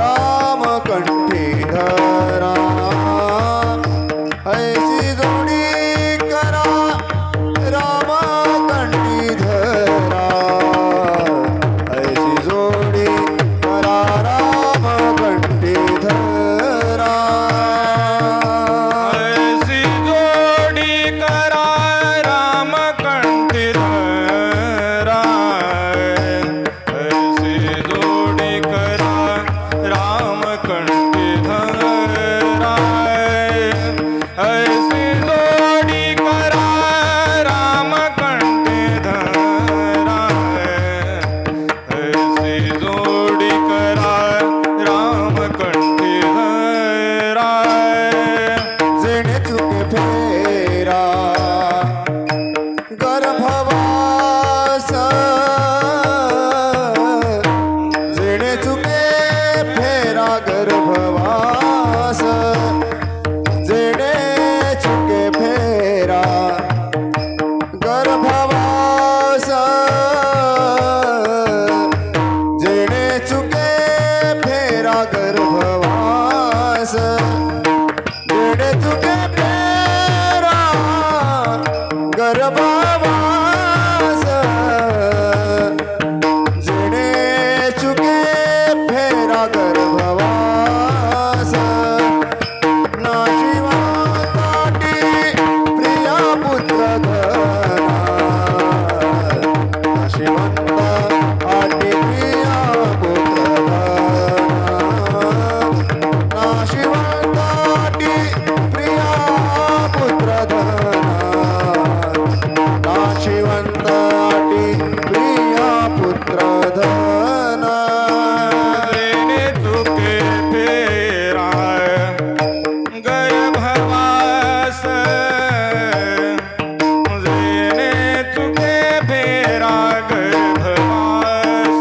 राम कंठी धरा ऐसी जोडी करा राम कंठी धरा ऐसी जोडी करा राम कंठी धरा ऐसी जोडी करा राम कंठी धरा ऐसी जोडी करा राम कंठी धरा ऐसी जोडी करा राम कंठी धरा ऐसी जोडी करा राम कंठी धरा जेणे चुके फेरा गर्भवास जेणे चुके फेरा गर्भवास जेणे चुके फेरा गर्भवास जेणे चुके फेरा गर्भवास जेणे चुके फेरा गर्भवास जेणे चुके फेरा गर्भवास नाशिवंताटी प्रिया पुत्र धरा नाशिवंताटी प्रिया पुत्र धरा नाशिवंताटी प्रिया पुत्र धरा नाशिवंताटी प्रिया पुत्र धरा जेणे चुके फेरा गर्भवास जेणे चुके फेरा गर्भवास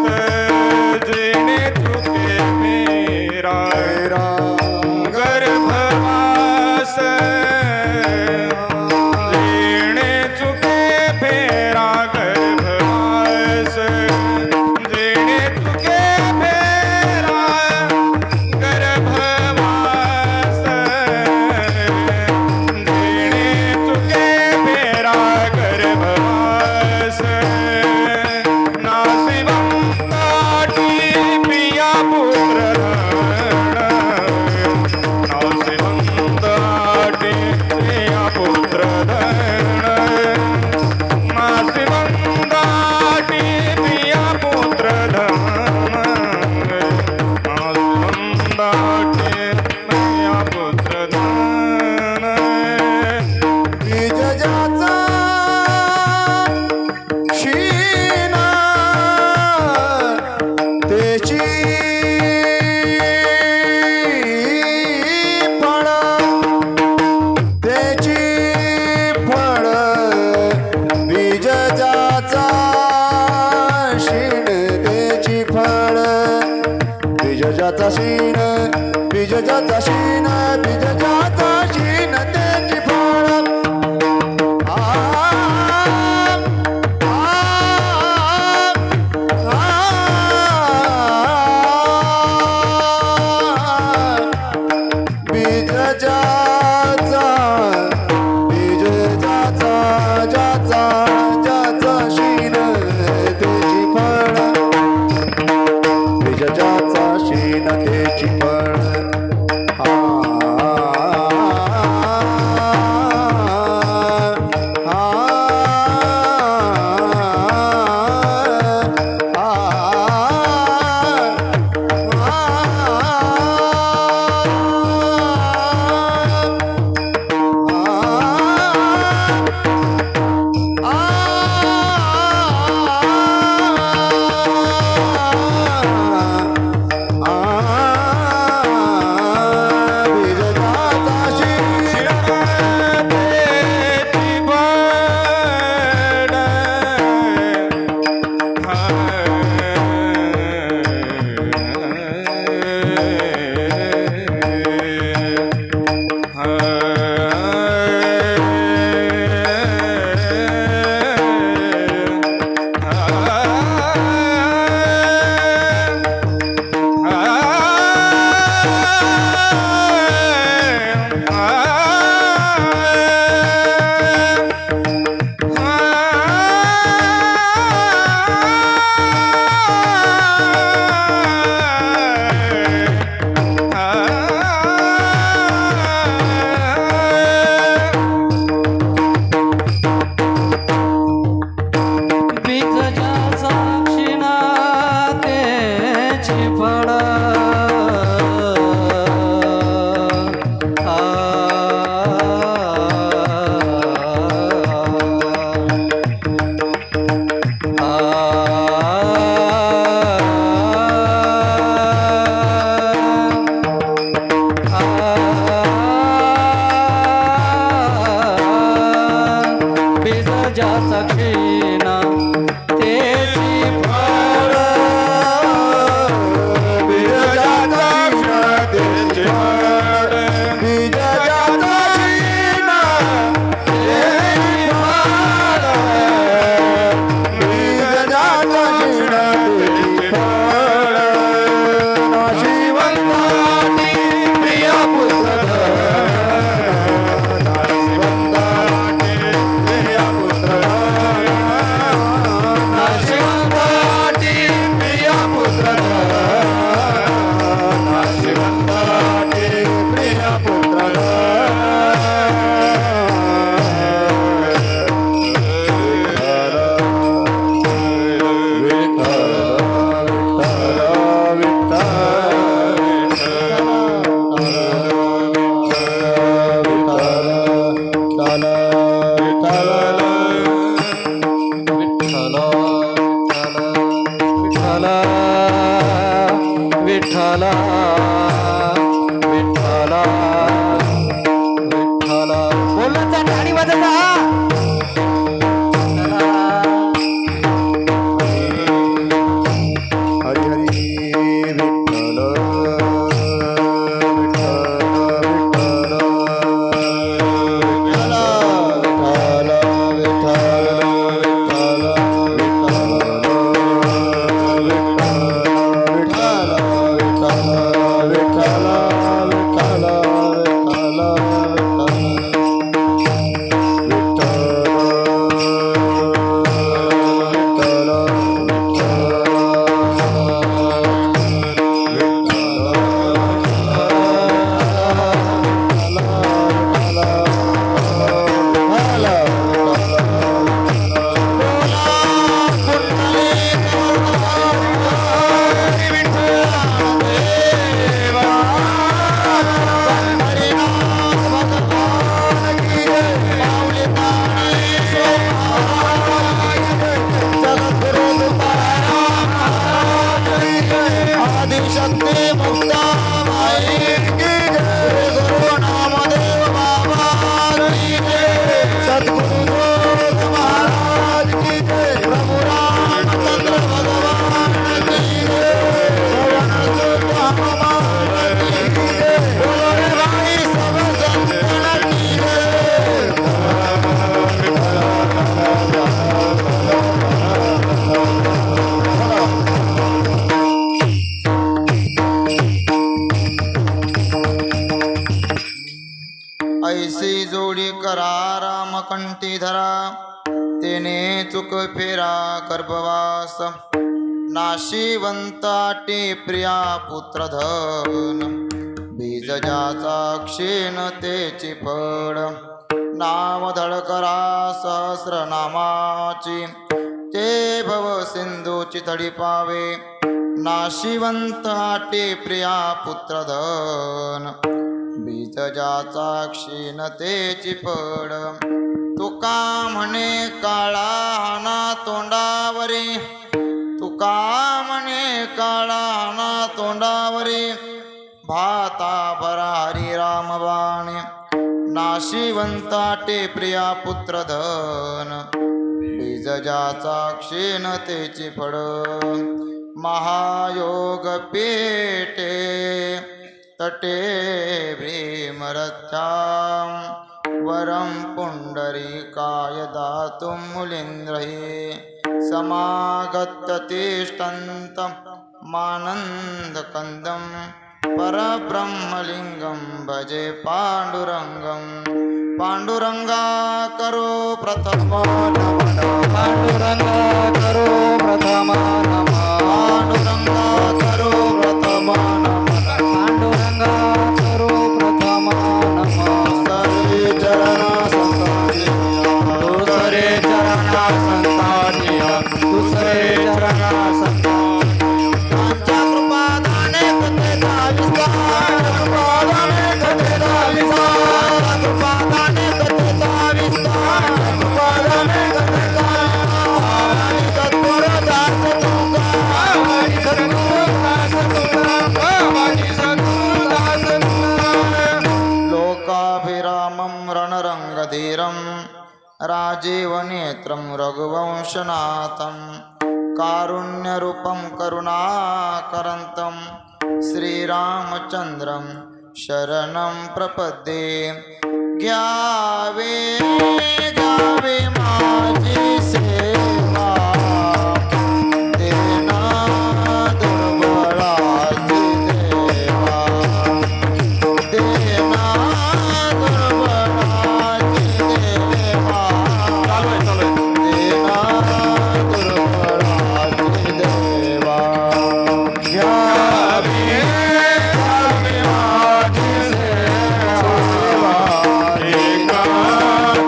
जेणे चुके फेरा गर्भवास जेणे चुके फेरा गर्भवास जेणे चुके फेरा गर्भवास जेणे चुके फेरा गर्भवास नाशिवंताटी प्रिया पुत्र नाशिवंताटी प्रिया पुत्र नाशिवंताटी प्रिया पुत्र नाशिवंताटी प्रिया पुत्र बीज ज्याचा शीन त्याची फळ त्याची फळ बीज ज्याचा शीन त्याची फळ बीज ज्याचा शीन बीज ज्याचा शीन बीज ज्याचा शीन त्याची फळ आ बीज ज्याचा ज्याचा ज्याचा शीन त्याची फळ बीज ज्याचा शीन त्याची फळ विठ्ठला विठ्ठला बोलचा टाळी वाजवता हरी हरी विठ्ठल ऐसी जोडी करा रामकंठी धरा तेने चुक फेरा गर्भवास नाशिवंताटे प्रिया पुत्रधन बीज ज्याचा क्षीण तेची फळ नाव धड करा सहस्रनामाची ते भव सिंधूची तडी पावे नाशिवंताटे प्रिया पुत्रधन बीज ज्याचा क्षीणतेची फळ तुका म्हणे काळा हाना तोंडावरी तुका म्हणे काळा हाना तोंडावरी भाता भरा हरी रामबाणे नाशिवंताटे प्रिया पुत्रधन बीज ज्याचा क्षीणतेची फळ महायोग पेटे तटे भीमरथ्यां वरं पुंडरीकाय दातुं मुलीन्द्रहि समागत्य तिष्ठन्तं मानन्दकन्दं परब्रह्मलिङ्गं भजे पाण्डुरङ्गं पाण्डुरङ्गा करो प्रथमा नमः पांडुरंगा करो प्रथमा नमः पाण्डुरङ्गा करो प्रथमा नमः पांडुरंगा करो प्रथमा नमः सर्वे चरणा दुसरे चरणा संतानिया दुसरे चरणा त्यांच्या कृपादाने कथेचा विस्तार कृपादाने कथेचा विस्तार कृपादाने कथेचा विस्तार कृपादाने कथेचा विस्तार सत्पुर दास तुंगा सत्पुर दास तुंगा सत्पुर दास तुंगा लोकाभिरामं रणरंगधीरं राजीवनेत्रं रघुवंशनाथं कारुण्यरूपं करुणाकरन्तं श्रीरामचन्द्रं शरणं प्रपद्ये घ्यावे घ्यावे माझी सेवा देना दुर्बळाची देवा देना दुर्बळाची देवा देना दुर्बळाची देवा घ्यावी घ्यावी माझी सेवा एका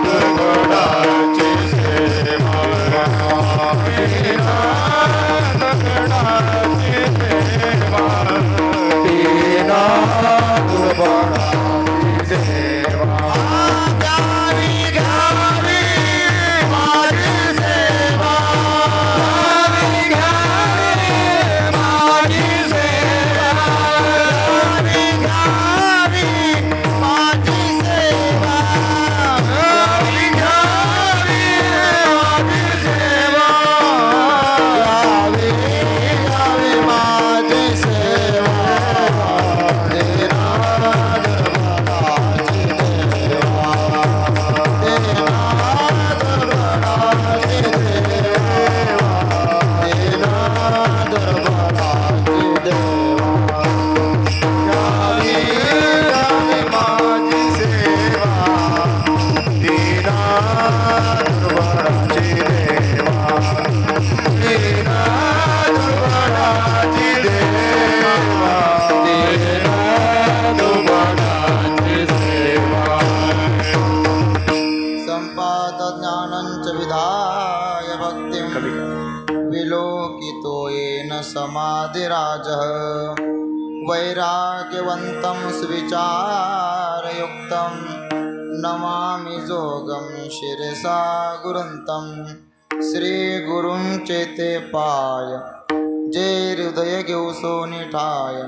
दुर्गडाची सेवा एका दुर्गडाची सेवा देना दुर्बळाची सेवा घ्यावी घ्यावी माझी सेवा घ्यावी घ्यावी माझी सेवा वादिराजः वैराग्यवन्तं सुविचारयुक्तं नमामि जोगं शिरसा गुरुन्तं श्रीगुरुं चेते पाय जे हृदय घेऊ सोनिठाय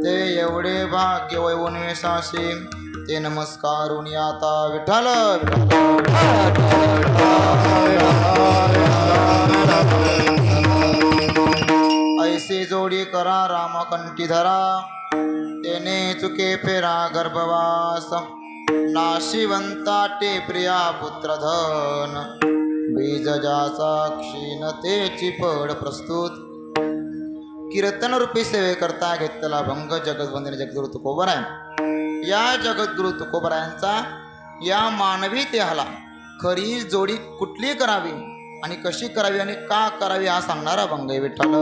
ते एवढे भाग्य वैवन्वेषाशी ते नमस्कारून आता विठ्ठल ऐसे जोडी करा रामकंठी धरा तेने चुके फेरा गर्भवास नाशिवंता ते प्रिया पुत्रधन बीज ज्याचा क्षीण तेची पड प्रस्तुत कीर्तन रूपी सेवे करता घेतला भंग जगतवंदने जगद्गुरु तुकोबराय या जगद्गुरु तुकोबरायांचा या मानवी देहाला खरी जोडी कुठली करावी आणि कशी करावी आणि का करावी हा सांगणारा भंग आहे. विठ्ठल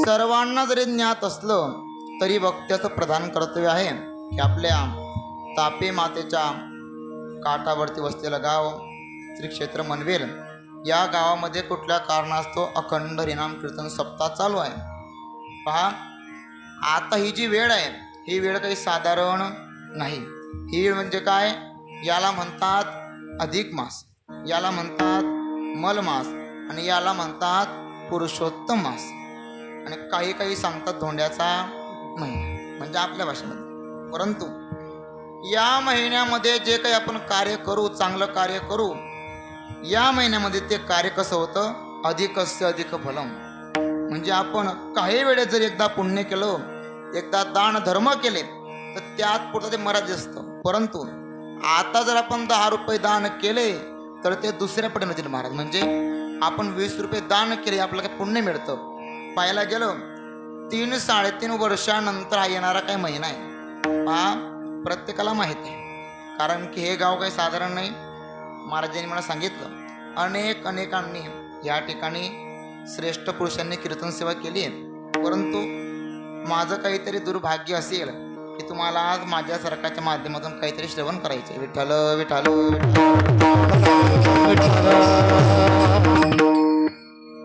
सर्वांना जरी ज्ञात असलं तरी वक्त्याचं प्रधान कर्तव्य आहे की आपल्या तापी मातेच्या काठावरती वसलेलं गाव श्री क्षेत्र मनवेल या गावामध्ये कुठल्या कारणास्तव अखंड हरिनाम कीर्तन सप्ताह चालू आहे. पहा, आता ही जी वेळ आहे ही वेळ काही साधारण नाही. ही वेळ म्हणजे काय? याला म्हणतात अधिक मास, याला म्हणतात मलमास आणि याला म्हणतात पुरुषोत्तम मास आणि काही काही सांगतात धोंड्याचा महिना म्हणजे आपल्या भाषेमध्ये. परंतु या महिन्यामध्ये जे काही आपण कार्य करू, चांगलं कार्य करू, या महिन्यामध्ये ते कार्य कसं होतं? अधिकस्य अधिक फलम. म्हणजे आपण काही वेळेस जर एकदा पुण्य केलं, एकदा दान धर्म केले तर त्यात पुढचं ते मर्यादित असतं. परंतु आता जर आपण 10 रुपये दान केले तर ते दुसऱ्या पटीने होतील महाराज. म्हणजे आपण 20 रुपये दान केले आपल्याला काही पुण्य मिळतं. पाहायला गेलं 3-3.5 वर्षानंतर हा येणारा काही महिना आहे. पहा, प्रत्येकाला माहिती आहे, कारण की हे गाव काही साधारण नाही. महाराजांनी मला सांगितलं अनेकांनी या ठिकाणी श्रेष्ठ पुरुषांनी कीर्तन सेवा केली आहे. परंतु माझं काहीतरी दुर्भाग्य असेल की तुम्हाला आज माझ्या सरकारच्या माध्यमातून काहीतरी श्रवण करायचे. विठ्ठल विठ्ठल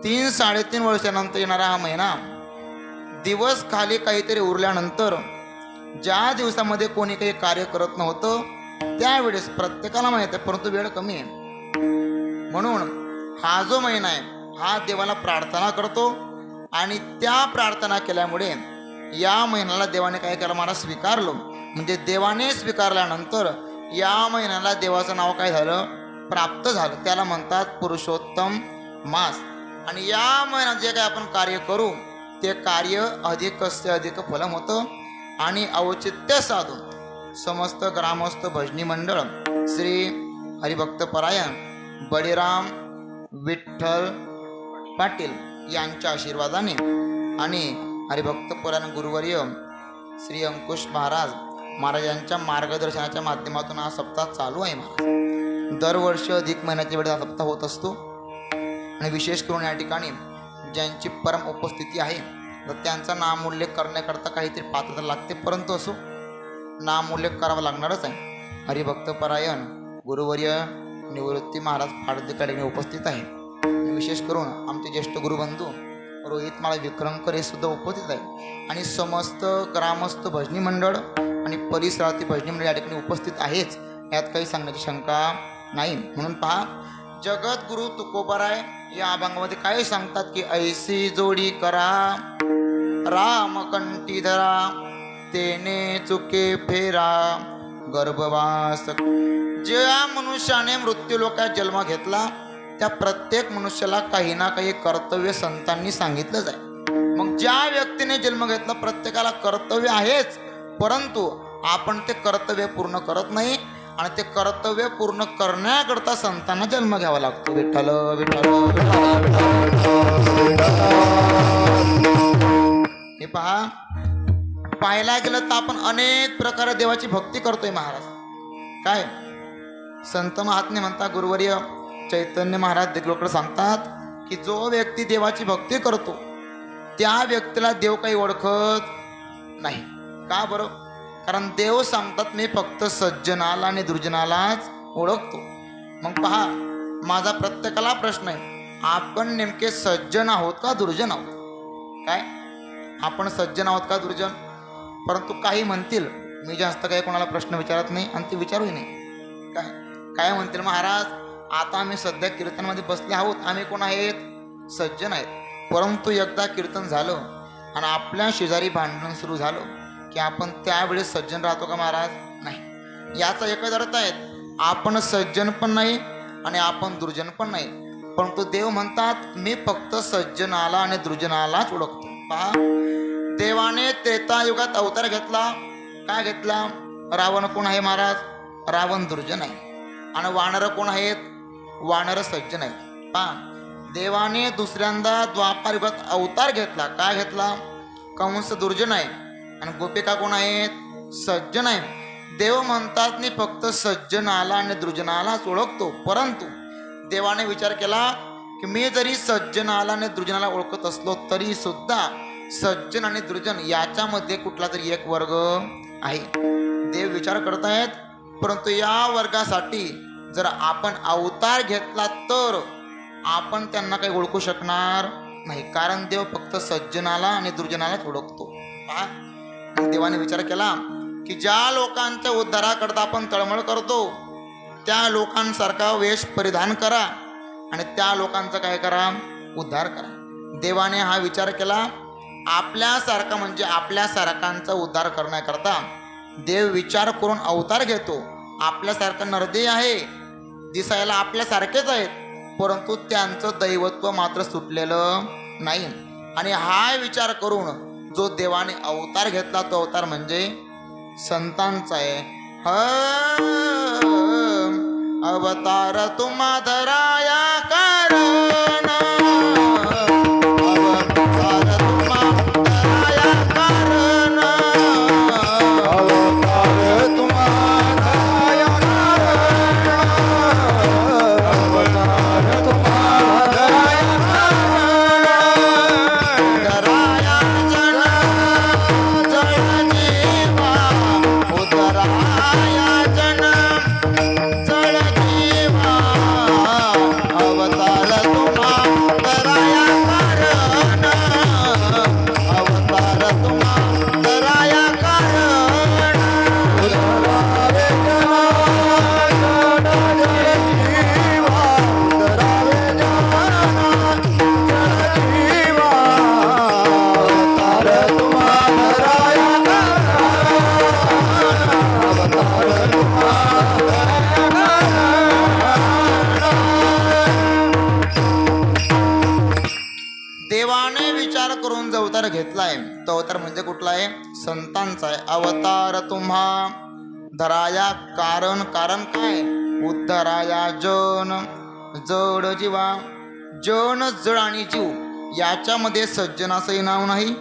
3-3.5 वर्षानंतर येणारा हा महिना दिवस खाली काहीतरी उरल्यानंतर ज्या दिवसामध्ये कोणी काही कार्य करत नव्हतं त्यावेळेस प्रत्येकाला माहीत आहे, परंतु वेळ कमी आहे. म्हणून हा जो महिना आहे हा देवाला प्रार्थना करतो आणि त्या प्रार्थना केल्यामुळे या महिन्याला देवाने काय केलं? मला स्वीकारलं. म्हणजे देवाने स्वीकारल्यानंतर या महिन्याला देवाचं नाव काय झालं? प्राप्त झालं. त्याला म्हणतात पुरुषोत्तम मास. आणि या महिन्यात जे काही आपण कार्य करू ते कार्य अधिकस्य अधिक फलम होतं. आणि औचित्य साधून समस्त ग्रामस्थ भजनी मंडळ श्री हरिभक्त परायण बळीराम विठ्ठल पाटील यांच्या आशीर्वादाने आणि हरिभक्त परायण गुरुवर्य श्री अंकुश महाराजांच्या मार्गदर्शनाच्या माध्यमातून हा सप्ताह चालू आहे. महाराज दरवर्षी अधिक महिन्याच्या वेळेस हा सप्ताह होत असतो. आणि विशेष करून या ठिकाणी ज्यांची परम उपस्थिती आहे तर त्यांचा नामोल्लेख करण्याकरता काहीतरी पात्रता लागते. परंतु असो, नामोल्लेख करावा लागणारच आहे. हरिभक्त परायण गुरुवर्य निवृत्ती महाराज पाडदेकर ठिकाणी उपस्थित आहे. विशेष करून आमचे ज्येष्ठ गुरुबंधू रोहित माळा विक्रमकर हे सुद्धा उपस्थित आहे. आणि समस्त ग्रामस्थ भजनी मंडळ आणि परिसरातील भजनी मंडळ या ठिकाणी उपस्थित आहेच, यात काही सांगण्याची शंका नाही. म्हणून पहा, जगद्गुरु तुकोबराय या अभंगामध्ये काय सांगतात की ऐसी जोडी करा रामकंठी धरा तेने चुके फेरा गर्भवास. ज्या मनुष्याने मृत्यू लोकात जन्म घेतला त्या प्रत्येक मनुष्याला काही ना काही कर्तव्य संतांनी सांगितलंच आहे. मग ज्या व्यक्तीने जन्म घेतला प्रत्येकाला कर्तव्य आहेच, परंतु आपण ते कर्तव्य पूर्ण करत नाही आणि ते कर्तव्य पूर्ण करण्याकरता संतांना जन्म घ्यावा लागतो. विठ्ठल विठ्ठल हे पहा, पाहायला गेलं तर आपण अनेक प्रकारे देवाची भक्ती करतोय महाराज. काय संत महात्मे म्हणतात, गुरुवर्य चैतन्य महाराज देखील सांगतात की जो व्यक्ती देवाची भक्ती करतो त्या व्यक्तीला देव काही ओळखत नाही. का बरं? कारण देव सांगतात मी फक्त सज्जनाला आणि दुर्जनालाच ओळखतो. मग पहा, माझा प्रत्येकाला प्रश्न आहे आपण नेमके सज्जन आहोत का दुर्जन आहोत? काय आपण सज्जन आहोत का दुर्जन? परंतु काही म्हणतील, मी जास्त काही कोणाला प्रश्न विचारत नाही आणि ते विचारूही नाही. काय काय म्हणतील, महाराज आता आम्ही सध्या कीर्तनमध्ये बसले आहोत, आम्ही कोण आहेत? सज्जन आहेत. परंतु एकदा कीर्तन झालं आणि आपल्या शेजारी भांडण सुरू झालं की आपण त्यावेळेस सज्जन राहतो का महाराज? नाही. याचा एकच अर्थ आहे, आपण सज्जन पण नाही आणि आपण दुर्जन पण नाही. परंतु देव म्हणतात, मी फक्त सज्जनाला आणि दुर्जनालाच ओळखतो. पहा, देवाने त्रेतायुगात अवतार घेतला. काय घेतला? रावण कोण आहे महाराज? रावण दुर्जन आहे. आणि वानर कोण आहेत? वानर सज्जन आहेत. पहा, देवाने दुसऱ्यांदा द्वापार युगात अवतार घेतला. काय घेतला? कंस दुर्जन आहे आणि गोपिका कोण आहेत? सज्जन आहे. देव म्हणतात, मी फक्त सज्जनाला आणि दुर्जनालाच ओळखतो. परंतु देवाने विचार केला की मी जरी सज्जनाला आणि दुर्जनाला ओळखत असलो तरी सुद्धा सज्जन आणि दुर्जन याच्यामध्ये कुठला तरी एक वर्ग आहे. देव विचार करतायत, परंतु या वर्गासाठी जर आपण अवतार घेतला तर आपण त्यांना काही ओळखू शकणार नाही, कारण देव फक्त सज्जनाला आणि दुर्जनालाच ओळखतो. पहा, देवाने विचार केला की ज्या लोकांच्या उद्धाराकरता आपण तळमळ करतो त्या लोकांसारखा वेश परिधान करा आणि त्या लोकांचा काय करा? उद्धार करा. देवाने हा विचार केला. आपल्यासारखा म्हणजे आपल्यासारखांचा उद्धार करण्याकरता देव विचार करून अवतार घेतो. आपल्यासारखं नरदेय आहे, दिसायला आपल्यासारखेच आहेत, परंतु त्यांचं दैवत्व मात्र सुटलेलं नाही. आणि हा विचार करून जो देवाने अवतार घेतला तो अवतार म्हणजे संतांचा आहे. अवतार तुम्हा धराया कारण, अवतार तुम्हा धराया कारण, अवतार तुम्हारा या कारण, अवतार तुम्हारा या कारण, धराया जन जळ जीवा, उदराया जन जळ जीवा, अवतार तुम्हा धराया कारण, अवतार तुम्हा धराया कारण. उदरावे जना जड जीवा, उदरावे जना जड जीवा, अवतार तुम्हारा या कारण, अवतार तुम्हारा देवाने विचार करून जो अवतार घेतलाय तो अवतार म्हणजे कुठला आहे? संतांचा आहे. अवतार तुम्हा धराया कारण, कारण काय? उद्धराया जन जड जीवा, जन जड आणि जीव याच्यामध्ये सज्जनाचंही नाव नाही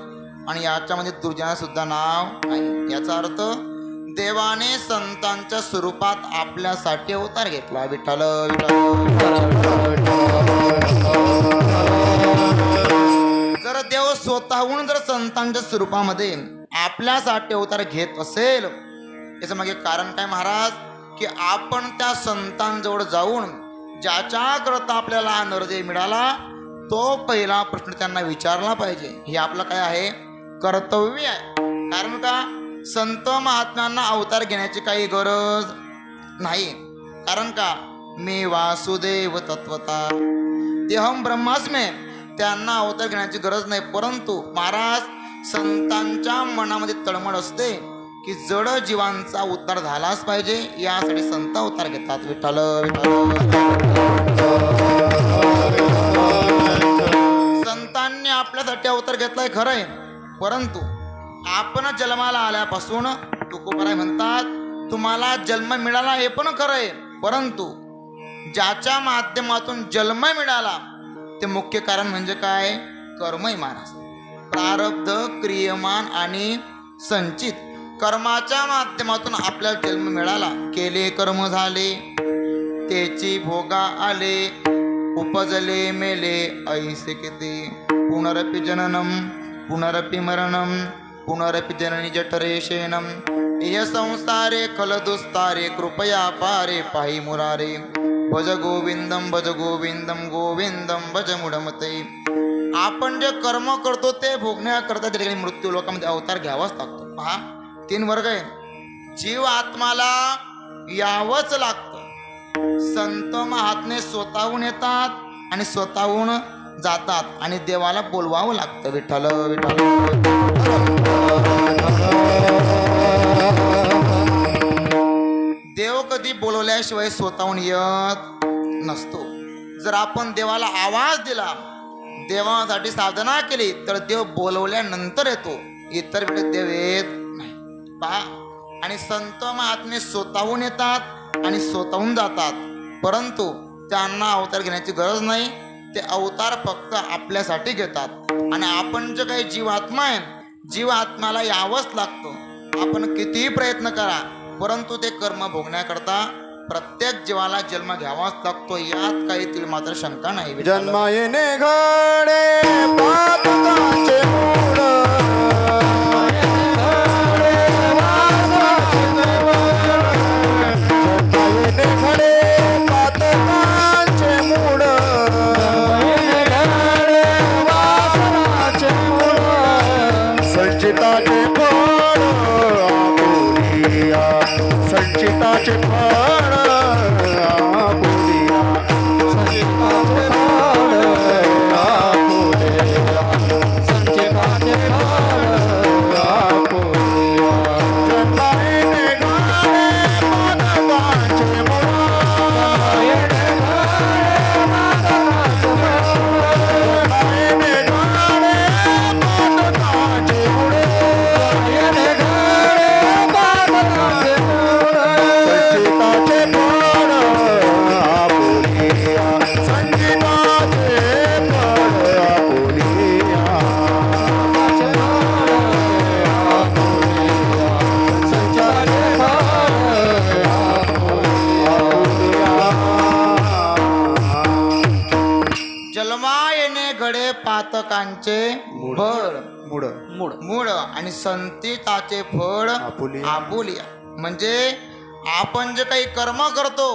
आणि याच्यामध्ये दुर्जनाचं सुद्धा नाव नाही. याचा अर्थ देवाने संतांच्या स्वरूपात आपल्यासाठी अवतार घेतला. विठ्ठल जर देव स्वतःहून जर संतांच्या स्वरूपामध्ये आपल्यासाठी अवतार घेत असेल, याचं मागे कारण काय महाराज? की आपण त्या संतांजवळ जाऊन ज्याच्याकरता आपल्याला हा नरदेह मिळाला तो पहिला प्रश्न त्यांना विचारला पाहिजे. हे आपलं काय आहे? कर्तव्य आहे. कारण का? संत महात्म्यांना अवतार घेण्याची काही गरज नाही. कारण का? मी वासुदेव तत्वता तेहम ब्रह्मास्मे, त्यांना अवतार घेण्याची गरज नाही. परंतु महाराज संतांच्या मनामध्ये तळमळ असते की जड जीवांचा उद्धार झालाच पाहिजे, यासाठी संत अवतार घेतात. विठ्ठल संतांनी आपल्यासाठी अवतार घेतलाय खरंय, परंतु आपण जन्माला आल्यापासून तुकोबाराय म्हणतात तुम्हाला जन्म मिळाला हे पण खरंय, परंतु ज्याच्या माध्यमातून जन्म मिळाला ते मुख्य कारण म्हणजे काय? कर्मय महाराज. प्रारब्ध, क्रियमान आणि संचित कर्माच्या माध्यमातून आपल्याला जन्म मिळाला. केले कर्म झाले त्याची भोगा आले, उपजले मेले ऐसे किती. पुनरपि जननम पुनरपि मरणम पुनरपि जननी जठरे शेनम. इह संसारे खल दुस्तारे कृपया पारे पाहि मुरारे. भज गोविंदम गोविंदम भज मुडमते. आपण जे कर्म करतो ते भोगण्याकरता त्या ठिकाणी मृत्यू लोकांमध्ये अवतार घ्यावाच लागतो. पहा 3 वर्ग आहे. जीव आत्माला यावंच लागतं. संत महात्मे स्वतःहून येतात आणि स्वतःहून जातात आणि देवाला बोलवावं लागतं. विठ्ठल विठ्ठल. देव कधी बोलवल्याशिवाय स्वतःहून येत नसतो. जर आपण देवाला आवाज दिला, देवासाठी साधना केली तर देव बोलवल्यानंतर येतो. इतर वेळेस देव येत नाही. पहा, आणि संत महात्मे स्वतःहून येतात आणि स्वतःहून जातात, परंतु त्यांना अवतार घेण्याची गरज नाही. ते अवतार फक्त आपल्यासाठी घेतात. आणि आपण जे काही जीवात्मा आहे, जीवात्म्याला यावंच लागतं. आपण कितीही प्रयत्न करा, परंतु ते कर्म भोगण्याकरता प्रत्येक जीवाला जन्म घ्यावाच लागतो. यात काही तील मात्र शंका नाही. जन्म येणे घडे पातकाचे मूळ. संचिताचे फळ आपुलिया, संचिताचे फळ आपुलिया, संचिताचे फळ आपुलिया, संचिताचे फळ आपुलिया. जन्माने घाले पातकाचे मूळ. जन्मा येणे घडे पातकांचे फळ मूळ मूळ आणि संचिताचे फळ आपुलिया. आपुलिया. म्हणजे आपण जे काही कर्म करतो,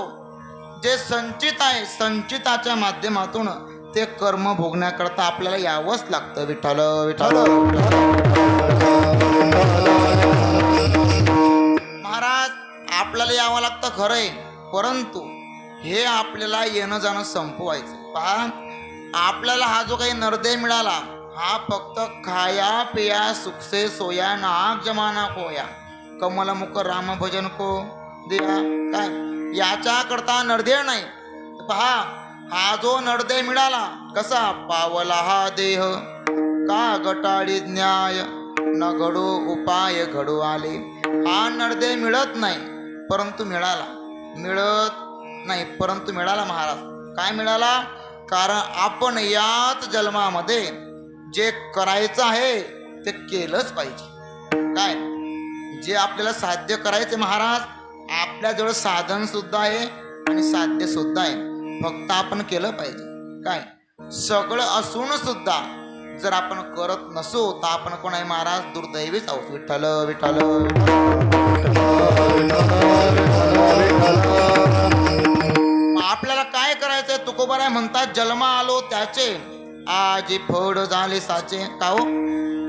जे संचित आहे, संचिताच्या माध्यमातून ते कर्म भोगण्याकरता आपल्याला यावंच लागतं. विठ्ठल विठ्ठल. महाराज, आपल्याला यावं लागतं खरंय, परंतु हे आपल्याला येणं जाणं संपवायचं. पहा, आपल्याला हा जो काही नरदेह मिळाला, हा फक्त खाया पिया सुखसे सोया नाग जमाना कोया कमलमुख राम भजन को दिया. काय याच्याकरता नरदेह नाही. पहा, हा जो नरदेह मिळाला, कसा पावला हा देह का गटाळी न्याय न घडू उपाय घडू आले. हा नरदेह मिळत नाही, परंतु मिळाला. मिळत नाही, परंतु मिळाला. महाराज, काय मिळाला? कारण आपण याच जन्मामध्ये जे करायचं आहे ते केलंच पाहिजे. काय जे आपल्याला साध्य करायचे महाराज, आपल्याजवळ साधन सुद्धा आहे आणि साध्य सुद्धा आहे, फक्त आपण केलं पाहिजे. काय सगळं असून सुद्धा जर आपण करत नसू तर आपण कोण आहे महाराज? दुर्दैवीच आहोत. विठ्ठल विठ्ठल. आपल्याला काय करायचंय? तुकोबाराय म्हणतात, जन्मा आलो त्याचे आजी फळ झाले साचे. का हो?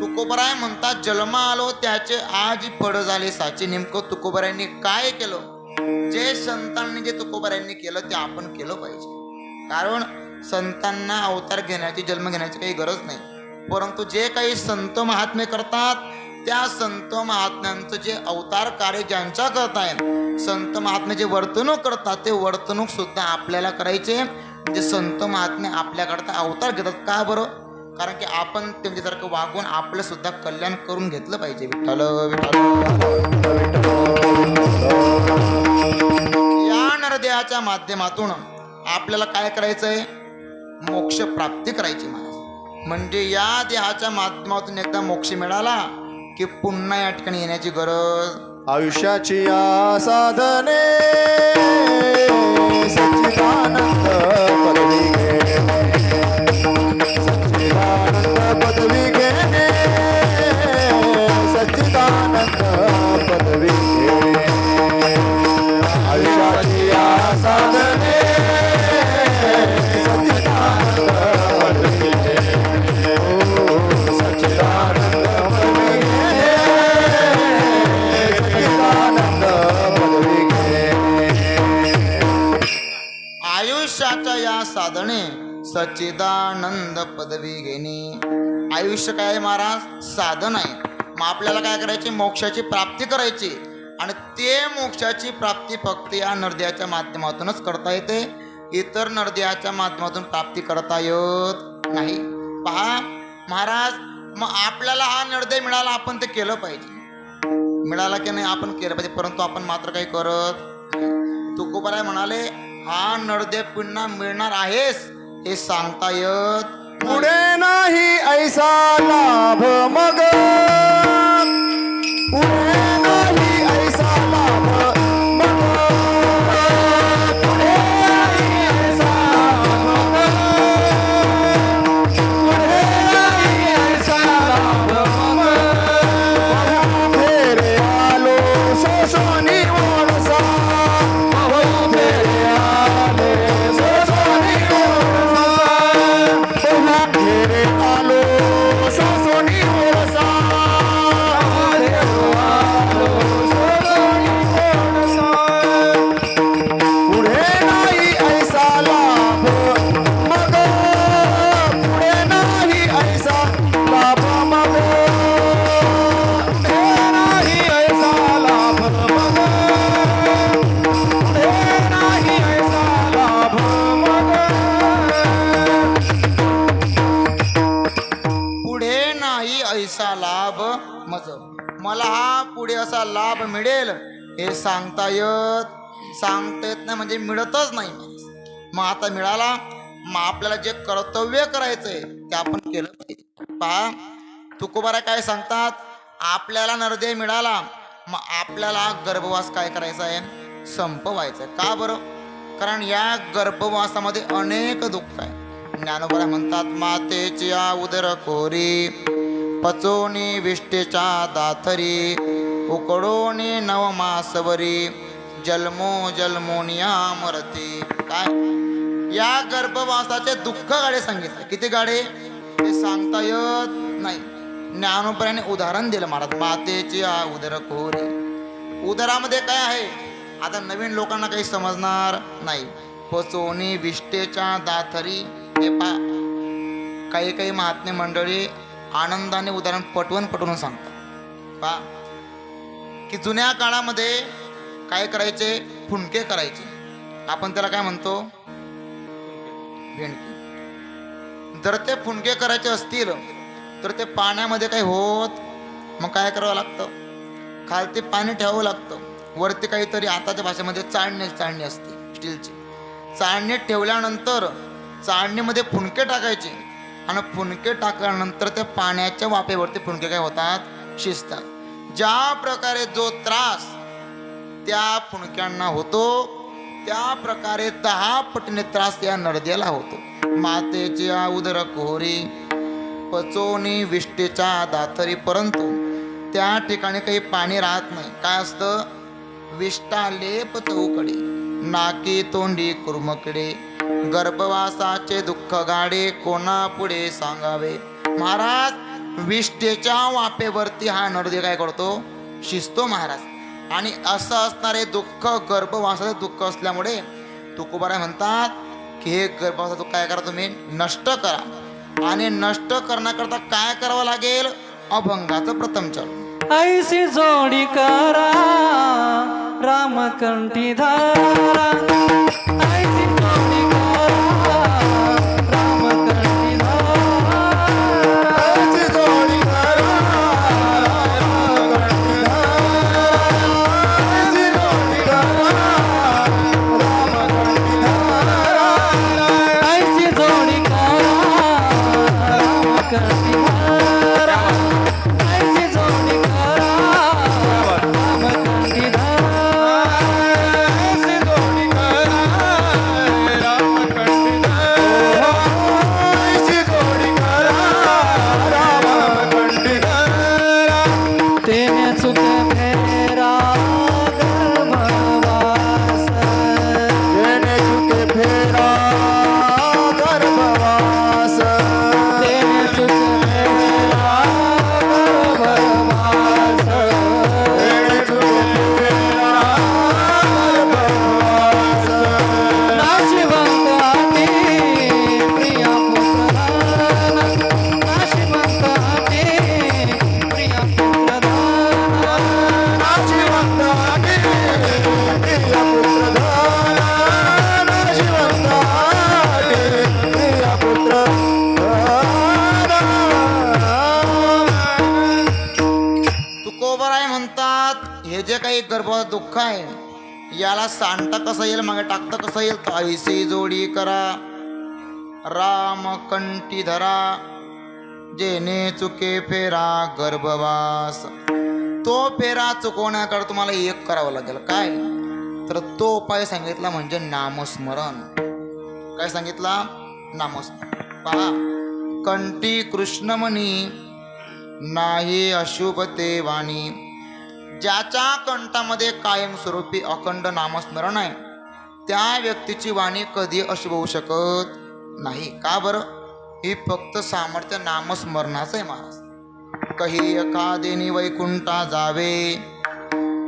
तुकोबाराय म्हणतात, जन्मा आलो त्याचे आजी फळ झाले साचे. नेमकं तुकोबारायांनी काय केलं? जे संतांनी जे तुकोबारायांनी केलं ते आपण केलं पाहिजे. कारण संतांना अवतार घेण्याची, जन्म घेण्याची काही गरज नाही, परंतु जे काही संत महात्मे करतात, त्या संत महात्म्यांचं जे अवतार कार्य ज्यांच्या करताय, संत महात्मे जे वर्तणूक करतात, ते वर्तणूक सुद्धा आपल्याला करायचे. म्हणजे संत महात्मे आपल्याकरता अवतार घेतात. का बरं? कारण की आपण त्यांच्यासारखं वागून आपलं सुद्धा कल्याण करून घेतलं पाहिजे. विठ्ठल विठ्ठल. या नरदेहाच्या माध्यमातून आपल्याला काय करायचंय? मोक्ष प्राप्ती करायची महाराज. म्हणजे या देहाच्या माध्यमातून एकदा मोक्ष मिळाला की पुन्हा या ठिकाणी येण्याची गरज. आयुष्याची या साधने सच्चिदानंद पदवी घेणे, सच्चिदानंद पदवी घेणे, सच्चिदानंद पदवी घेणे. आयुष्याची या साधने सच्चिदानंद पदवी घेणे. आयुष्य काय आहे महाराज? साधन आहे. मग आपल्याला काय करायचे? मोक्षाची प्राप्ती करायची. आणि ते मोक्षाची प्राप्ती फक्त या नरदेहाच्या माध्यमातूनच करता येते. इतर नरदेहाच्या माध्यमातून प्राप्ती करता येत नाही. पहा महाराज, मग आपल्याला हा नरदेह मिळाला, आपण ते केलं पाहिजे. मिळाला की नाही आपण केलं पाहिजे, परंतु आपण मात्र काही करत नाही. तुकोबाराय म्हणाले हा नरदेह पुन्हा मिळणार आहेस हे सांगता येत नाही. पुढे नाही ऐसा लाभ मग, पुढे नाही ऐसा लाभ मग, पुढे नाही ऐसा लाभ मग, पुढे नाही ऐसा लाभ मग. फेरे आलो सोसोनी ओळसा, फेरे आलो सोसोनी ओळसा, फेरे आलो सोसोनी ओळसा, फेरे आलो सोसोनी ओळसा. पुढे नाही ऐसा लाभ मग, पुढे नाही ऐसा लाभ मग, पुढे नाही ऐसा लाभ मग, पुढे नाही ऐसा लाभ मग. पुढे नाही ऐसा लाभ मज, मला हा पुढे असा लाभ मिळेल हे सांगता येत नाही, म्हणजे मिळतच नाही. मग आता मिळाला, मग आपल्याला जे कर्तव्य करायचंय ते आपण केलं पाहिजे. पहा तुकोबारा काय सांगतात? आपल्याला नरदेह मिळाला, मग आपल्याला गर्भवास काय करायचा आहे? संपवायचा. का बरं? कारण या गर्भवासामध्ये अनेक दुःख आहे. ज्ञानोबा म्हणतात मातेची या उदर कोरी, पचोनी विष्टेच्या दाथरी, उकडोनी नवमासवरी, जन्मो जन्मोनिया मरती. काय या गर्भवासाचे दुःख गाडे सांगितले. किती गाडे ते सांगता येत नाही. ज्ञानोबराने उदाहरण दिलं महाराज. मातेची या उदर कोरी, उदरामध्ये काय आहे? आता नवीन लोकांना काही समजणार नाही. पचोनी विष्टेच्या दाथरी, हे पा काही काही महात्मे मंडळी आनंदाने उदाहरण पटवून सांगतात. पा की जुन्या काळामध्ये काय करायचे? फुंके करायचे. आपण त्याला काय म्हणतो? भेंडकी. जर ते फुंके करायचे असतील तर ते पाण्यामध्ये काही होत, मग काय करावं लागतं? खालती पाणी ठेवावं लागतं, वरती काहीतरी आताच्या भाषेमध्ये चाळणी असते स्टीलची. चाळणीत ठेवल्यानंतर चाळणीमध्ये फुंके टाकायचे आणि फुंके टाकल्यानंतर त्या पाण्याच्या वाफेवरती फुंके काय होतात? शिजतात. ज्या प्रकारे जो त्रास त्या फुंक्यांना होतो त्या प्रकारे 10 पटीने त्रास या नरदेहाला होतो. मातेची या उदर कोहरी, पचोनी विष्टेच्या दाथरी, परंतु त्या ठिकाणी काही पाणी राहत नाही. काय असतं? विष्टा लेप चौकडे, नाकी तोंडी कुर्मकडे, गर्भवासाचे दुःख गाडे, कोणा पुढे सांगावे. महाराज विष्टेच्या वाफेवरती हा नरदेह काय करतो? शिजतो महाराज. आणि असं असणारे दुःख गर्भवासाचे दुःख असल्यामुळे तुकोबाराय म्हणतात की हे गर्भवासाचं दुःख काय करा? तुम्ही नष्ट करा. आणि नष्ट करण्याकरता काय करावं लागेल? अभंगाचं प्रथम चरण. ऐसी जोडी करा रामकंठी धारा, ऐसी जोडी करा रामकंठी धारा, ऐसी जोडी करा, ऐसी जोडी करा, रामकंठी धारा, ऐसी जोडी करा रामकंठी धारा, ऐसी जोडी करा रामकंठी धारा, ऐसी जोडी करा, हे जे काही गर्भाचं दुःख आहे याला सांडता कसं येईल, मागे टाकता कसं येईल, तर ऐसी जोडी करा राम कंठी धरा, जेने चुके फेरा गर्भवास. तो फेरा चुकवण्याकडे तुम्हाला एक करावं लागेल. काय तर तो उपाय सांगितला म्हणजे नामस्मरण. काय सांगितला? नामस्मरण. पहा, कंठी कृष्णमणी नाही अशुभ ते वाणी. ज्याच्या कंठामध्ये कायमस्वरूपी अखंड नामस्मरण आहे त्या व्यक्तीची वाणी कधी अशुभ होऊ शकत नाही. का बरं? ही फक्त सामर्थ्य नामस्मरणाचं आहे महाराज. कही एखादेनी वैकुंठा जावे,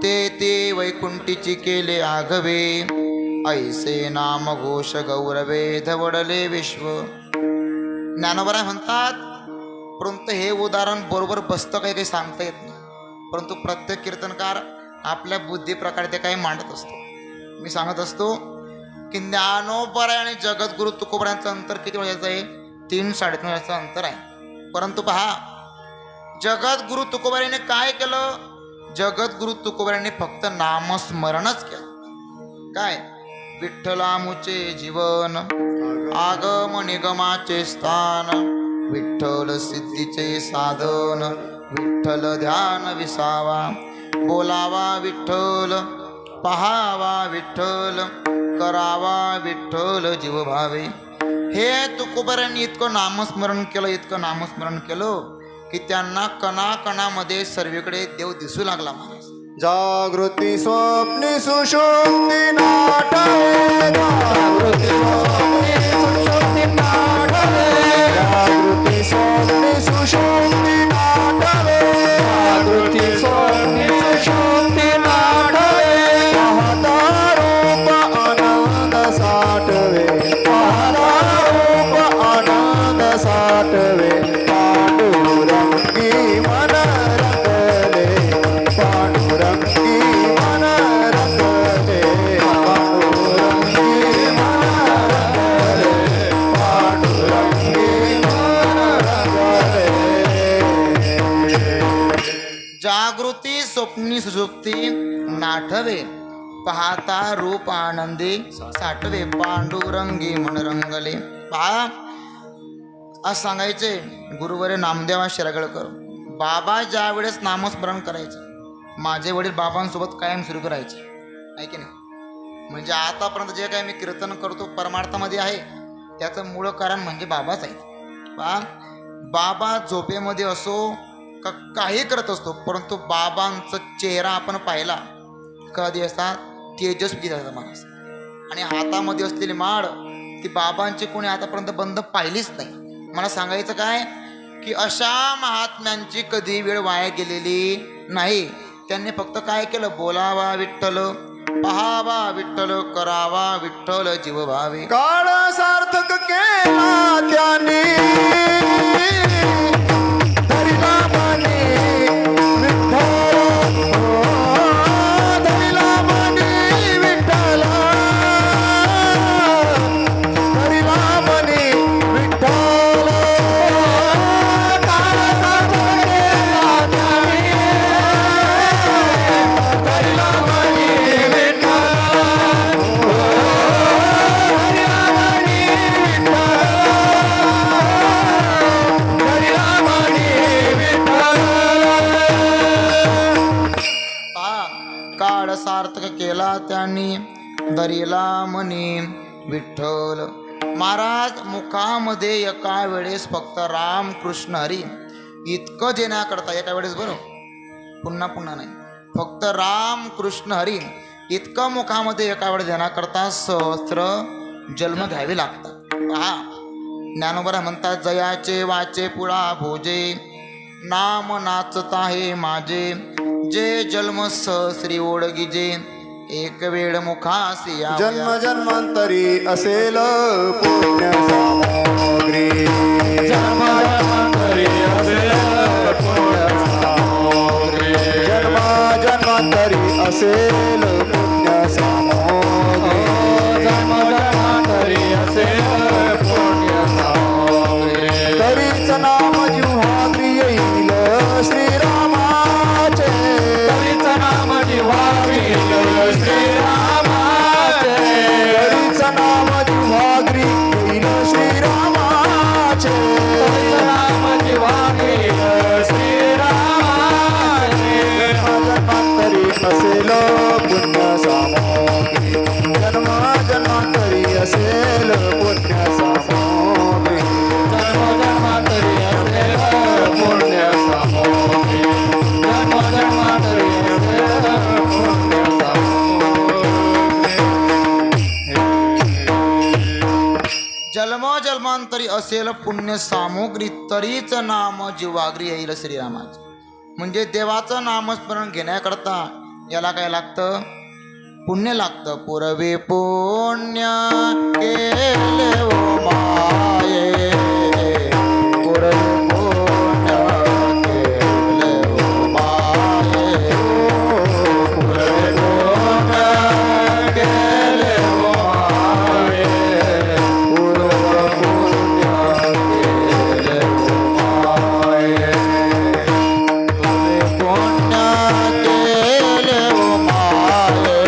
ते वैकुंठीची केले आघवे, ऐसे नाम घोष गौरवे धवडले विश्व. ज्ञानोबराय म्हणतात, परंतु हे उदाहरण बरोबर बसतं काही सांगता येत नाही, परंतु प्रत्येक कीर्तनकार आपल्या बुद्धी प्रकारे ते काही मांडत असतो. मी सांगत असतो की ज्ञानोबराय आणि जगद्गुरु तुकोबरायांचं अंतर किती वेळाचं आहे? 3-3.5 वेळाचं अंतर आहे. परंतु पहा, जगद्गुरु तुकोबरायांनी काय केलं? जगद्गुरु तुकोबरायांनी फक्त नामस्मरणच केलं. काय? विठ्ठलामुचे जीवन, आगम निगमाचे स्थान, विठ्ठल सिद्धीचे साधन, विठ्ठल ध्यान विसावा, बोलावा विठ्ठल, पहावा विठ्ठल, करावा विठ्ठल जीव भावे. हे तुकोबरायांनी इतकं नामस्मरण केलं, इतकं नामस्मरण केलं की त्यांना कणाकणामध्ये सर्वीकडे देव दिसू लागला महाराज. जागृती स्वप्नी सुषुप्ती नाटवे, जागृती स्वप्नी सुषुप्ती नाटवे, जागृती स्वप्नी सुषुप्ती नाटवे, जागृती स्वप्नी सुषुप्ती नाटवे, पाहता रूप आनंद साठवे, पाहता रूप आनंद साठवे, पांडुरंगी मन रंगले, पांडुरंगी मन रंगले, पांडुरंगी मन रंगले, पांडुरंगी मन रंगले. जागृती स्वप्नी सुषुप्ती नाठवे, पाहता रूप आनंदी साठवे, पांडुरंगी मन रंगले. पहा, आज सांगायचे गुरुवरे नामदेवा शिरागळकर, बाबा ज्या वेळेस नामस्मरण करायचे, माझे वडील बाबांसोबत कायम सुरू करायचे, आहे की नाही? म्हणजे आतापर्यंत जे काही मी कीर्तन करतो परमार्थामध्ये आहे त्याचं मूळ कारण म्हणजे बाबाच आहे. पहा, बाबा झोपेमध्ये असो का काही करत असतो, परंतु बाबांचा चेहरा आपण पाहिला कधी असतात तेजस्वी असतात माणूस. आणि हातामध्ये असलेली माळ ती बाबांची कोणी आतापर्यंत बंद पाहिलीच नाही. मला सांगायचं काय की अशा महात्म्यांची कधी वेळ वाया गेलेली नाही. त्यांनी फक्त काय केलं? बोलावा विठ्ठल, पहावा विठ्ठल, करावा विठ्ठल जीव भावे. काळ सार्थक केला त्यांनी, धरिला मनी विठ्ठल, धरिला मनी विठ्ठल, धरिला मनी विठ्ठल. काळ सार्थक केला त्यांनी, धरिला मनी विठ्ठल, धरिला मनी काळ सार्थक केला त्यांनी, धरिला मनी विठ्ठल. महाराज मुखामध्ये एका वेळेस फक्त राम कृष्ण हरी इतकं देण्याकरता, एका वेळेस बरं, पुन्हा पुन्हा नाही, फक्त राम कृष्ण हरी इतकं मुखामध्ये एका वेळेस देण्याकरता सहस्त्र जन्म घ्यावे लागतात. पहा, ज्ञानोबा म्हणतात, जयाचे वाचे पुळा भोजे, नाम नाचता हे माझे, जे जन्म सहस्री ओळगीजे, एक वेळ मुखासी यावया. जन्म जन्मांतरी असेल पुण्य सामग्री, जन्म जन्मांतरी असेल पुण्य सामग्री, जन्म जन्मांतरी असेल पुण्य सामग्री, जन्म जन्मांतरी असेल पुण्य सामग्री. तरीच नाम जिव्हाग्री येईल श्रीरामाचे, तरीच नाम जीव नसेल पुण्य सामुग्री तरीच नाम जीवाग्री येईल श्रीरामाचे. म्हणजे देवाचं नामस्मरण घेण्याकरता याला काय लागतं? पुण्य लागतं. पुरवी पुण्य केले ओ माये, पुरवी पुण्य केले ओ माये, पुरवी पुण्य केले ओ माये, पुरवी पुण्य केले ओ माये, पुरवी पुण्य केले ओ माये,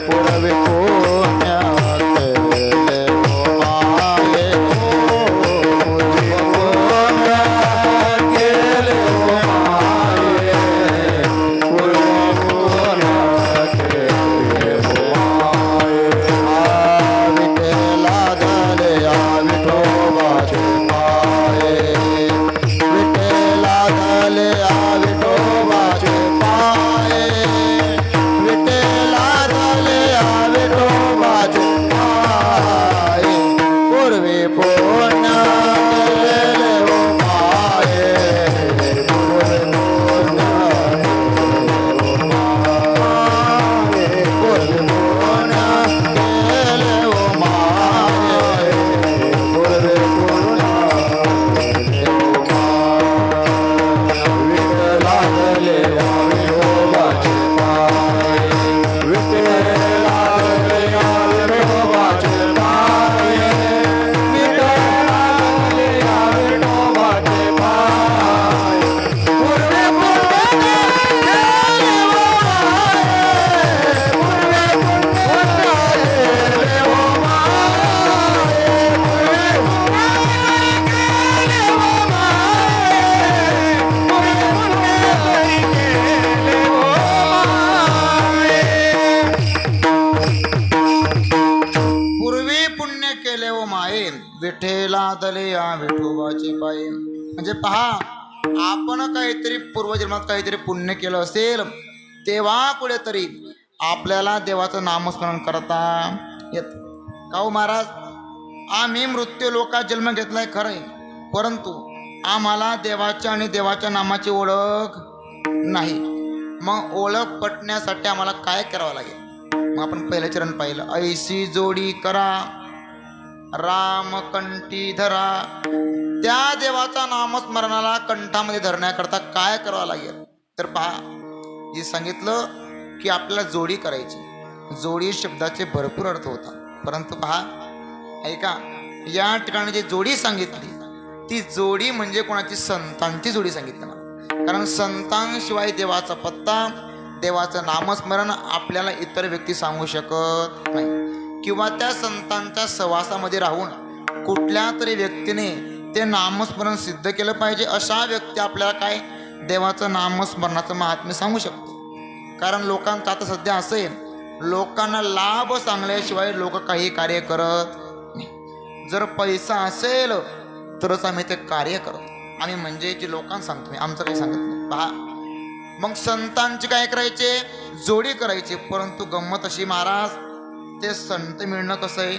पुरवी पुण्य केले ओ माये, पुरवी पुण्य केले ओ माये, पुरवी पुण्य केले ओ माये. आ विठ्ठला धरे आ विठोबाचे पाये, विठ्ठला धरे आ विठोबाचे पाये, विठ्ठला धरे आ विठोबाचे पाये, पूर्वी पुण्य केले ओ माये, पूर्वी पुण्य केले ओ माये, पूर्वी पुण्य केले ओ माये, पूर्वी पुण्य केले ओ माये. विठ्ठला धरे आ विठोबाचे पाये, विठ्ठला धरे आ विठोबाचे पाये, विठ्ठला धरे आ विठोबाचे पाये, पूर्वी पुण्य केले ओ माये, पूर्वी पुण्य केले ओ माये, पूर्वी पुण्य केले ओ माये, पूर्वी पुण्य केले ओ माये. पूर्वी पुण्य केले ओ माये, विठ्ठला दले या विठोबाचे पाये. म्हणजे पहा, आपण काहीतरी पूर्वजन्मात काहीतरी पुण्य केलं असेल तेव्हा कुठेतरी आपल्याला देवाचं नामस्मरण करता येत. का हो महाराज, आम्ही मृत्यू लोकात जन्म घेतलाय खरंय, परंतु आम्हाला देवाच्या आणि देवाच्या नामाची ओळख नाही. मग ओळख पटण्यासाठी आम्हाला काय करावं लागेल? मग आपण पहिलं चरण पाहिलं, ऐशी जोडी करा राम कंठी धरा. त्या देवाचा नामस्मरणाला कंठामध्ये धरण्याकरता काय करावं लागेल? तर पहा, हे सांगितलं की आपल्याला जोडी करायची. जोडी शब्दाचे भरपूर अर्थ होतात, परंतु पहा ऐका, या ठिकाणी जी जोडी सांगितली ती जोडी म्हणजे कोणाची? संतांची जोडी सांगितली ना. कारण संतांशिवाय देवाचा पत्ता, देवाचं नामस्मरण आपल्याला इतर व्यक्ती सांगू शकत नाही. किंवा त्या संतांच्या सहवासामध्ये राहून कुठल्या तरी व्यक्तीने ते नामस्मरण सिद्ध केलं पाहिजे, अशा व्यक्ती आपल्याला काय देवाचं नामस्मरणाचं महात्म्य सांगू शकतो. कारण लोकांचं आता सध्या असं आहे, लोकांना लाभ सांगल्याशिवाय लोक काही कार्य करत नाही. जर पैसा असेल तरच आम्ही ते कार्य करतो. आम्ही म्हणजे जे लोकांना सांगतो, मी आमचं काही सांगत नाही. पहा, मग संतांची काय करायचे? जोडी करायची. परंतु गंमत अशी महाराज, ते संत मिळणं कसं आहे?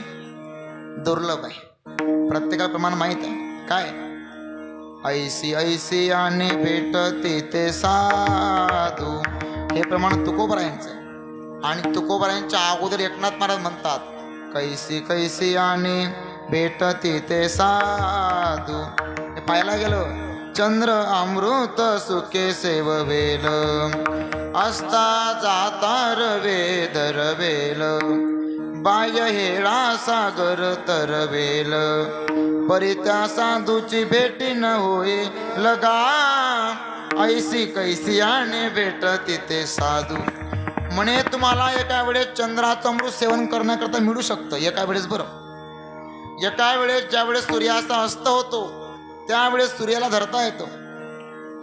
दुर्लभ आहे. प्रत्येकाला प्रमाण माहीत आहे काय? ऐसी ऐसी आने भेटते ते साधू, हे प्रमाण तुकोबरायांचं आहे. आणि तुकोबरायांच्या अगोदर एकनाथ महाराज म्हणतात, कैसी कैसी आने भेटते ते साधू. हे पाहायला गेलं, चंद्र अमृत सुखे सेववेल, असता जाता रवे दरवेल, बाह्य हेळा सागर तरवेल, परित्या साधूची भेटी न होय लगा, ऐसी कैसी आणे भेट तिथे साधू. म्हणे तुम्हाला एका वेळेस चंद्राचं अमृत सेवन करण्याकरता मिळू शकतं, एका वेळेस. बरं, एका वेळेस ज्या वेळेस सूर्याचा अस्त होतो त्यावेळेस सूर्याला धरता येतो.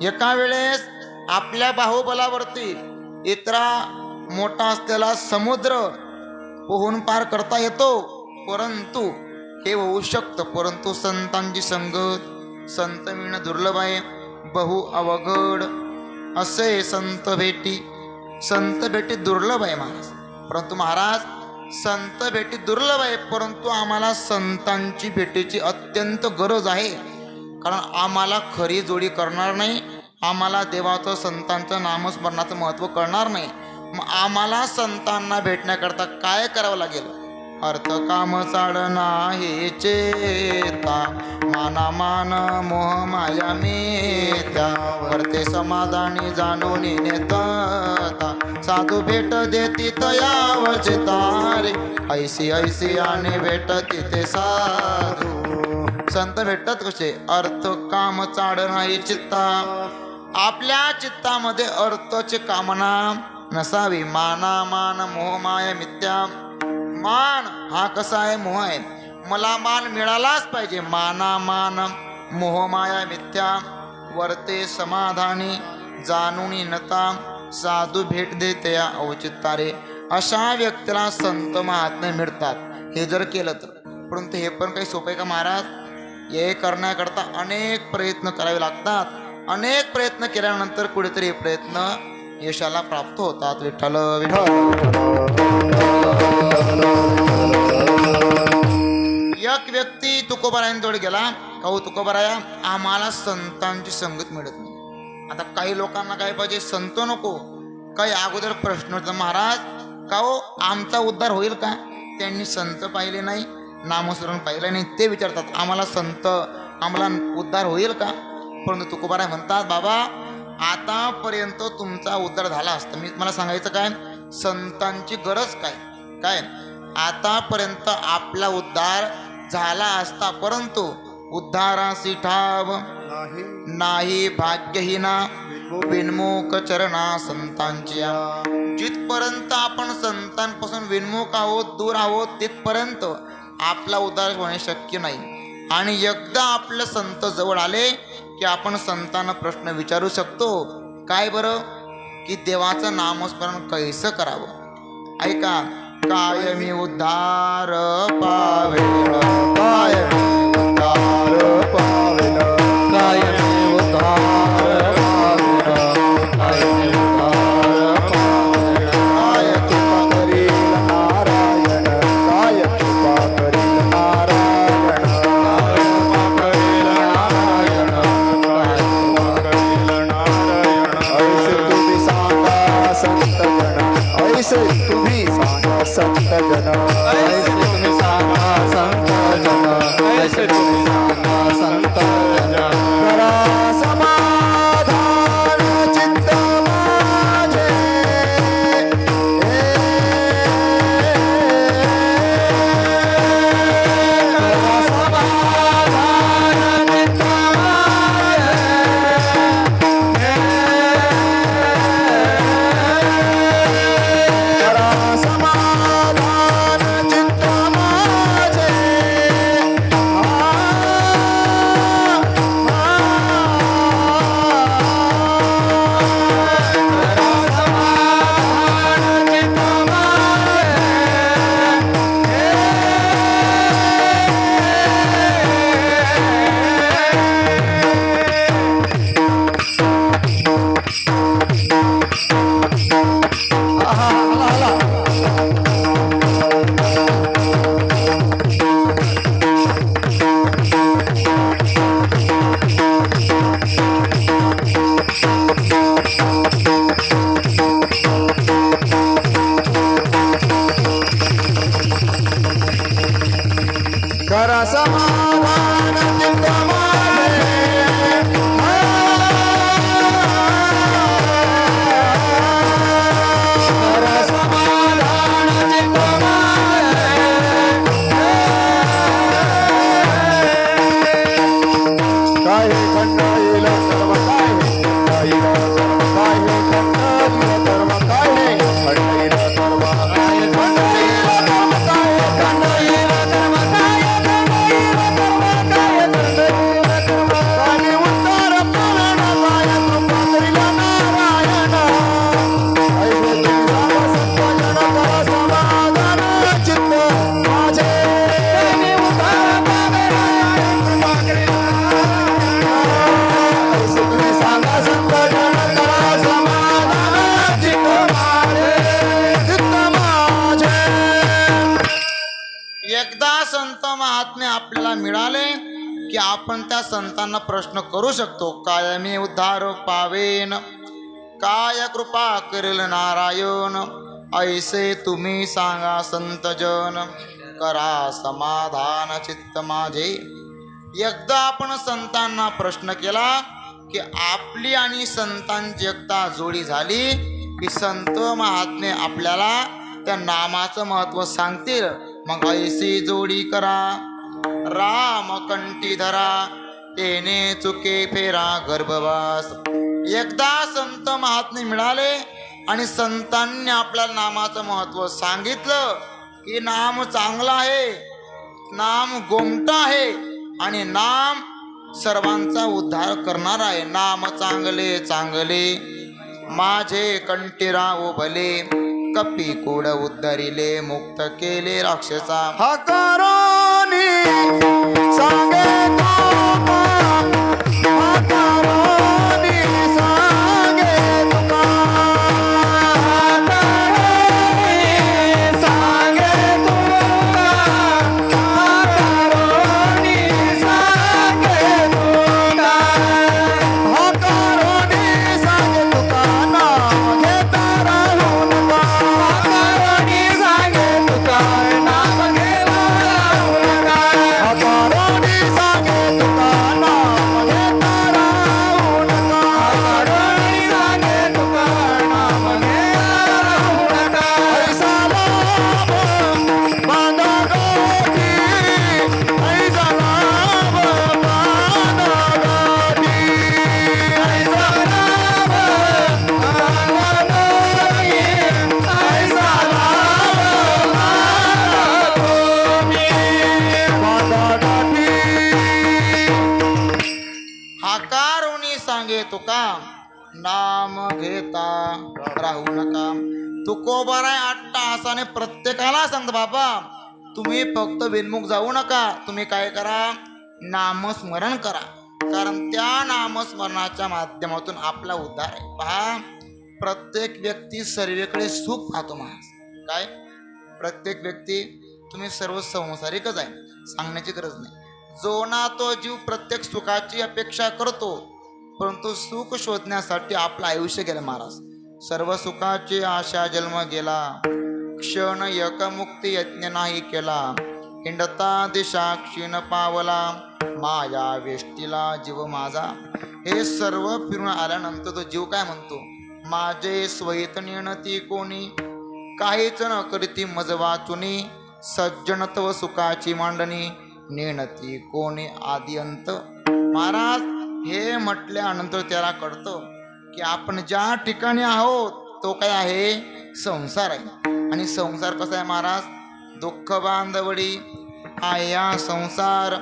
एका वेळेस आपल्या बाहुबलावरती इतरा मोठा असलेला समुद्र पोहून पार करता येतो. परंतु हे होऊ शकतं, परंतु संतांची संगत, संत मिळणं दुर्लभ आहे, बहु अवघड असे संत भेटी दुर्लभ आहे महाराज. परंतु महाराज, संत भेटी दुर्लभ आहे, परंतु आम्हाला संतांची भेटीची अत्यंत गरज आहे. कारण आम्हाला खरी जोडी करणार नाही, आम्हाला देवाचं संतांचं नामस्मरणाचं महत्त्व कळणार नाही. मग आम्हाला संतांना भेटण्याकरता काय करावं लागेल? अर्थ काम चाडना हे चेता, माना मान मोह माया मेत्या, वर्ते समाधानी जाणून नेता, साधू भेट देती तया वचितारे, ऐसी ऐसी आणि भेटती ते साधू. संत भेटतात कसे? अर्थ काम चाडना हे चित्ता, आपल्या चित्तामध्ये अर्थाची कामना नसावी. माना मान मोह माया मिथ्या, मान हा कसा आहे? मोह आहे. मला मान मिळालाच पाहिजे. माना मान मोह माया मिथ्या, वर्ते समाधानी जाणून नता, साधू भेट देते या औचित्यारे. अशा व्यक्तीला संत महात्मे मिळतात. हे जर केलं तर. परंतु हे पण काही सोपे का महाराज? हे करण्याकरता अनेक प्रयत्न करावे लागतात. अनेक प्रयत्न केल्यानंतर कुठेतरी हे प्रयत्न यशाला प्राप्त होतात. विठ्ठल एक व्यक्ती तुकोबारायांजवळ गेला. काहू तुकोबाराया, आम्हाला संतांची संगत मिळत नाही. आता काही लोकांना काय पाहिजे? संत नको. काही अगोदर प्रश्न होता, महाराज काहो आमचा उद्धार होईल का? त्यांनी संत पाहिले नाही, नामस्मरण पाहिलं नाही, ते विचारतात आम्हाला संत, आम्हाला उद्धार होईल का? परंतु तुकोबाराय म्हणतात, बाबा आतापर्यंत तुमचा उद्धार झाला असता. मी मला सांगायचं काय? संतांची गरज काय? काय आतापर्यंत आपला उद्धार झाला असता, परंतु उद्धारासी ठाव नाही भाग्यहीना, विन्मुख चरणा संतांची. जिथपर्यंत आपण संतांपासून विन्मुख आहोत, दूर आहोत, तिथपर्यंत आपला उद्धार होणे शक्य नाही. आणि एकदा आपलं संत जवळ आले की आपण संतांना प्रश्न विचारू शकतो. काय बरं? की देवाचं नामस्मरण कैसं करावं? ऐका. कायमी उद्धार पावेन, कायमी उद्धार पावेन, कायमी उद्धार पावेन, कायमी उद्धार पावेन. काय कृपा करील नारायण, काय कृपा करील नारायण, ऐसे तुम्ही सांगा संतगण, ऐसे तुम्ही सांगा संतगण, ऐसे तुम्ही सांगा संत जन, ऐसे तुम्ही सांगा संत जन. करा समाधान चित्त माझे, करा समाधान आपल्याला मिळाले की आपण त्या संतांना प्रश्न करू शकतो. काय मी उद्धार पावेन, काय कृपा करेल नारायण, ऐसे तुम्ही सांगा संत जन, करा समाधान चित्त माझे. एकदा आपण संतांना प्रश्न केला की आपली आणि संतांची एकदा जोडी झाली की संत महात्मे आपल्याला त्या नामाचं महत्त्व सांगतील. मग ऐसी जोडी करा, राम कंठी धरा, तेने चुके फेरा गर्भवास. एकदा संत महात्मे मिळाले आणि संतांनी आपल्या नामाचं महत्त्व सांगितलं की नाम चांगलं आहे, नाम गोमटा आहे आणि नाम सर्वांचा उद्धार करणार आहे. नाम चांगले चांगले माझे कंठी राहो भले, कपी कोड उद्धरिले मुक्त केले राक्षसा. हकारोनी सांगे तुका, हकारोनी सांगे तुका, हकारोनी सांगे तुका, हकारोनी सांगे तुका, हकारोनी सांगे तुका, नाम घेता राहू नका, हकारोनी सांगे तुका, नाम घेता राहू नका, हकारोनी सांगे तुका, नाम घेता राहू नका, हकारोनी सांगे तुका, नाम घेता राहू नका. ऐसा लाभ बांधा गाठी, ऐसा लाभ बांधा गाठी, ऐसा लाभ बांधा गाठी, ऐसा लाभ बांधा गाठी. हाकारोनी सांगे तुका, नाम घेता राहू नका. तुकोबाराय 8 तासाने प्रत्येकाला सांगतो बाबा, तुम्ही फक्त विनमुख जाऊ नका, तुम्ही काय करा, नामस्मरण करा. कारण त्या नामस्मरणाच्या माध्यमातून आपला उद्धार आहे. पहा, प्रत्येक व्यक्ती सर्वेकडे सुख पाहतो महाराज. काय प्रत्येक व्यक्ती, तुम्ही सर्व संसारिकच आहे, सांगण्याची गरज नाही. जो ना तो जीव प्रत्येक सुखाची अपेक्षा करतो, परंतु सुख शोधण्यासाठी आपलं आयुष्य गेलं महाराज. सर्व सुखाची आशा जन्म गेला, क्षण एक मुक्ती यज्ञ नाही केला, हिंडता दिशा क्षीण पावला, माया वेष्टीला जीव माझा. हे सर्व फिरून आल्यानंतर तो जीव काय म्हणतो, माझे स्वहित नेणती कोणी, काहीच न करीती मज वाचुनी, सज्जनत्व सुखाची मांडणी, नेणती कोणी आदी अंत. महाराज, हे म्हटल्यानंतर त्याला कळतं की आपण ज्या ठिकाणी आहोत तो काय आहे, संसार आहे. आणि संसार कसा आहे महाराज, दुःख बांधवडी आहे या संसार,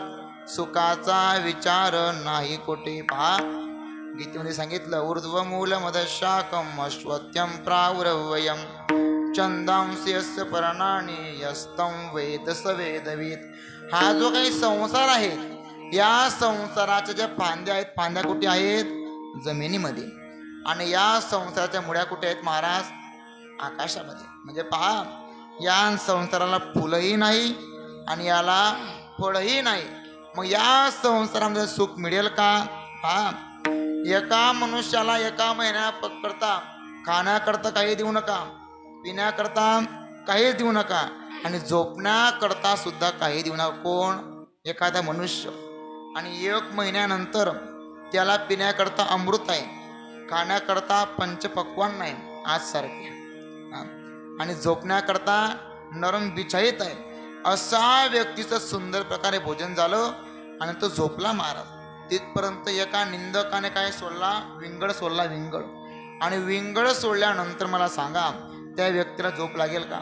सुखाचा विचार नाही कोठे. पहा, गीतेमध्ये सांगितलं, ऊर्ध्व मूल मदशाकम अश्वत्यम प्रावरवयम चंदांसी यस्य पर्णानि यस्तं वेद स वेदवीत. हा जो काही संसार आहे, या संसाराच्या ज्या फांद्या आहेत, फांद्या कुठे आहेत, जमिनीमध्ये. आणि या संसाराच्या मुळ्या कुठे आहेत महाराज, आकाशामध्ये. म्हणजे पहा, या संसाराला फुलंही नाही आणि याला फळही नाही. मग या संसारामध्ये सुख मिळेल का? पहा, एका मनुष्याला एका महिन्याकरता खाण्याकरता काही देऊ नका, पिण्याकरता काही देऊ नका आणि झोपण्याकरता सुद्धा काही देऊ नका. कोण? एखादा मनुष्य. आणि 1 महिन्यानंतर त्याला पिण्याकरता अमृत आहे, खाण्याकरता पंचपक्वान नाही आज सारखे, आणि झोपण्याकरता नरम बिछाईत आहे. असा व्यक्तीचं सुंदर प्रकारे भोजन झालं आणि तो झोपला महाराज. तिथपर्यंत एका निंदकाने काय सोडला, विंगड सोडला, विंगड. आणि विंगड सोडल्यानंतर मला सांगा, त्या व्यक्तीला झोप लागेल का?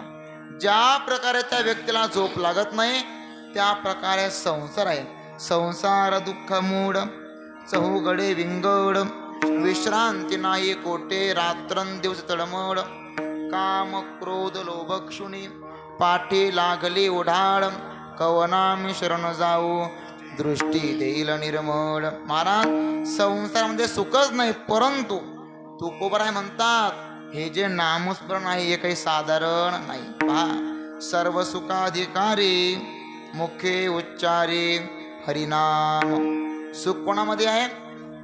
ज्या प्रकारे त्या व्यक्तीला झोप लागत नाही, त्या प्रकारे संसार आहे. संसार दुःख मूड, चहूगडे विंगड, विश्रांती नाही कोठे, रात्रंदिवस तळमळ, काम क्रोध लोभ क्षुणी, पाठी लागली उढाळ, कवनामी शरण जाऊ, दृष्टी देईल निर्मळ. महाराज, संसारामध्ये सुखच नाही, परंतु तुकोबाराय म्हणतात, हे जे नामस्मरण आहे हे काही साधारण नाही. पहा, सर्व सुखाधिकारी मुखे उच्चारी, हरिनाम. सुख कोणामध्ये आहे?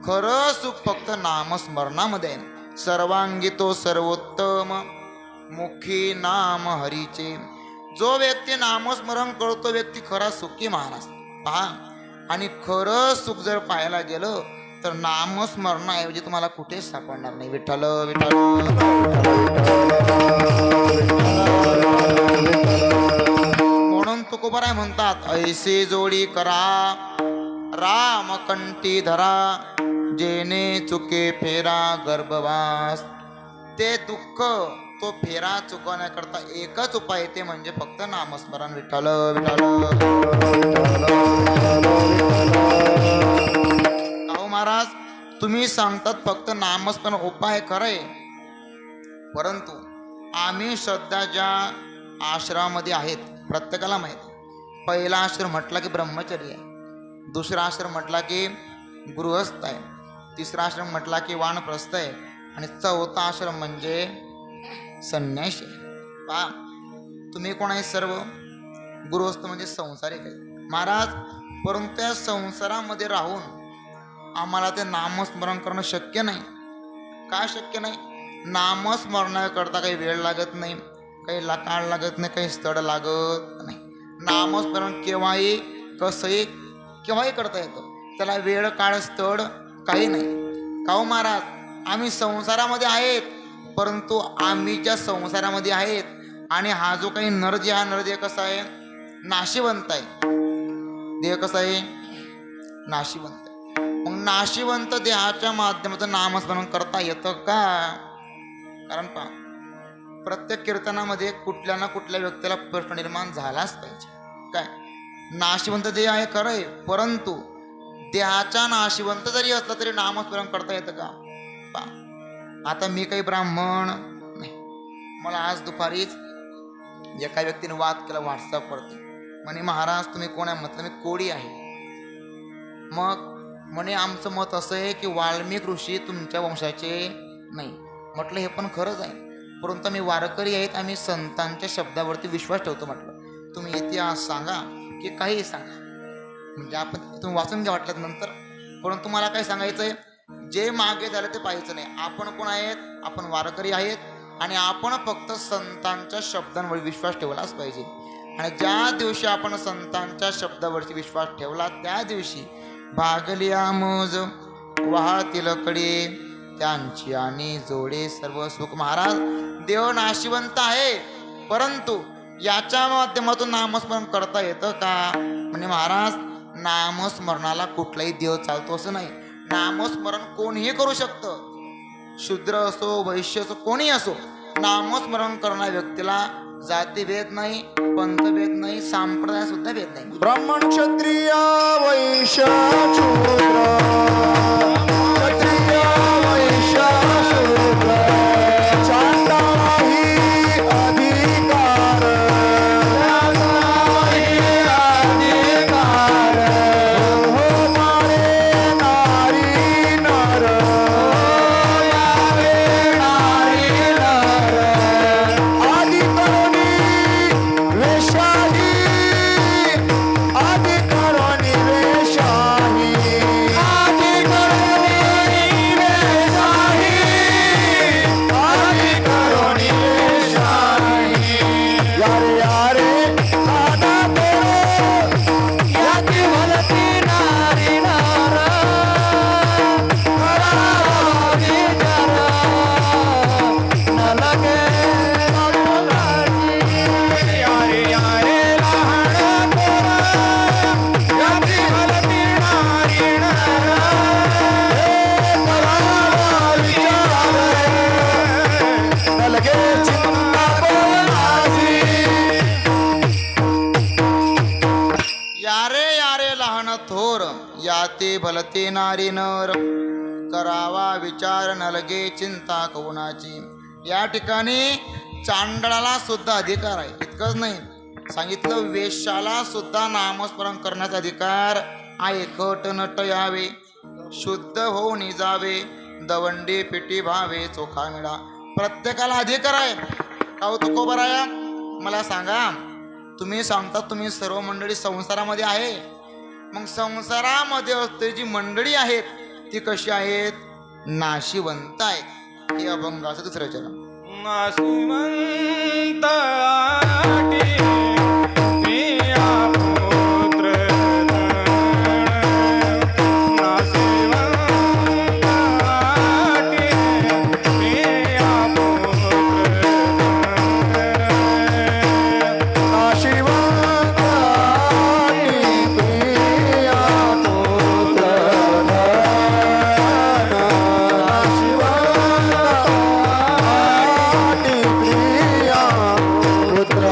खरं सुख फक्त नामस्मरणामध्ये आहे. सर्वांगी तो सर्वोत्तम मुखी नाम हरीचे. जो व्यक्ती नामस्मरण करतो व्यक्ती खरा सुखी महाराज. पहा, आणि खरं सुख जर पाहायला गेलं तर नामस्मरणाऐवजी तुम्हाला कुठेच सापडणार नाही. विठ्ठल विठ्ठल. म्हणून तुकोबाराय म्हणतात, ऐसे जोडी करा राम कंठी धरा, जेने चुके फेरा गर्भवास. ते दुःख तो फेरा चुकवण्याकरता एकच उपाय ते म्हणजे फक्त नामस्मरण. विठ्ठल विठ्ठल. काहो महाराज, तुम्ही सांगतात फक्त नामस्मरण उपाय खरंय, परंतु आम्ही सध्या ज्या आश्रमामध्ये आहेत प्रत्येकाला माहिती. पहिला आश्रम म्हटला की ब्रह्मचर्य आहे, दुसरा आश्रम म्हटला की गृहस्थ आहे, तिसरा आश्रम म्हटला की वानप्रस्थ आहे, आणि चौथा आश्रम म्हणजे संन्यासी आहे. पहा, तुम्ही कोण आहे? सर्व गृहस्थ म्हणजे संसारिक आहे महाराज. परंतु त्या संसारामध्ये राहून आम्हाला ते नामस्मरण करणं शक्य नाही. काय शक्य नाही? नामस्मरणाकरता काही वेळ लागत नाही, काही काळ लागत नाही, काही स्थळ लागत नाही. नामस्मरण केव्हाही कसंही केव्हाही करता येतं. त्याला वेळ काळ स्थळ काही नाही. काहो महाराज, आम्ही संसारामध्ये आहेत, परंतु आम्ही ज्या संसारामध्ये आहेत आणि हा जो काही नरदेह, हा नरदेह कसा आहे? नाशिवंत आहे. देह कसा आहे? नाशिवंत. मग नाशिवंत देहाच्या माध्यमातून नामस्मरण करता येतं का? कारण पहा, प्रत्येक कीर्तनामध्ये कुठल्या ना कुठल्या व्यक्तीला प्रश्न निर्माण झालाच पाहिजे. काय? नाशिवंत देह आहे खरं आहे, परंतु देहाचा नाशिवंत जरी असला तरी नामस्मरण करता येतं का? पहा, आता मी काही ब्राह्मण नाही. मला आज दुपारीच एका व्यक्तीने वाद केला व्हॉट्सअपवरती. म्हणे महाराज तुम्ही कोण आहे? म्हटलं मी कोळी आहे. मग म्हणे आमचं मत असं आहे की वाल्मिक ऋषी तुमच्या वंशाचे नाही. म्हटलं हे पण खरंच आहे, परंतु आम्ही वारकरी आहेत, आम्ही संतांच्या शब्दावरती विश्वास ठेवतो. म्हटलं तुम्ही इतिहास सांगा की काही सांगा, म्हणजे आपण तुम्ही वाचून घ्या वाटल्यात नंतर. परंतु मला काय सांगायचं आहे, जे मागे झालं ते पाहायचं नाही. आपण कोण आहेत? आपण वारकरी आहेत, आणि आपण फक्त संतांच्या शब्दांवर विश्वास ठेवलाच पाहिजे. आणि ज्या दिवशी आपण संतांच्या शब्दावरती विश्वास ठेवला त्या दिवशी भागली आमोज वाहतील कडे, त्यांची आणि जोडे सर्व सुख. महाराज, देव नाशिवंत आहे, परंतु याच्या माध्यमातून नामस्मरण करता येतं का? म्हणजे महाराज, नामस्मरणाला कुठलाही देव चालतो असं नाही. नामस्मरण कोणीही करू शकतं, शूद्र असो वैश्य असो कोणी असो. नामस्मरण करणाऱ्या व्यक्तीला जातीभेद नाही, पंथभेद नाही, संप्रदाय सुद्धा भेद नाही. ब्राह्मण क्षत्रिय वैश्य शूद्र, क्षत्रिय वैश्य शूद्र, चांडाळाही अधिकार, हो मारे नारी नर, आदि करुणी वेशाही, आदि करुणी वेशाही, आदि करुणी वेशाही, आदि करुणी वेशाही. यारे यारे दादा करो, याती भलती नारी नार, करावी जरा, न लगे नवराची. यारे यारे लहान करो, याती भलती नारी नार, करावी जरा, न लगे चिंता कोणाची. यारे यारे लहान थोर, याते भलते नारी नर, करावा विचार न लगे चिंता कोणाची. या ठिकाणी चांडळाला सुद्धा अधिकार आहे. इतकंच नाही सांगितलं, वेश्याला सुद्धा नामस्मरण करण्याचा अधिकार आहे. कट नट यावे, शुद्ध होऊन जावे, दवंडी पिटी भावे चोखा मिळा. प्रत्येकाला अधिकार आहे. काहो तुकोबाराया, मला सांगा, तुम्ही सांगता तुम्ही सर्व मंडळी संसारामध्ये आहे, मग संसारामध्ये असते जी मंडळी आहेत ती कशी आहेत? नाशिवंत आहेत. हे अभंगाचं दुसरं चरण. नाशिवंत आटी प्रिया पुत्र नाशिवंत आटी प्रिया पुत्र नाशिवंत आटी प्रिया पुत्र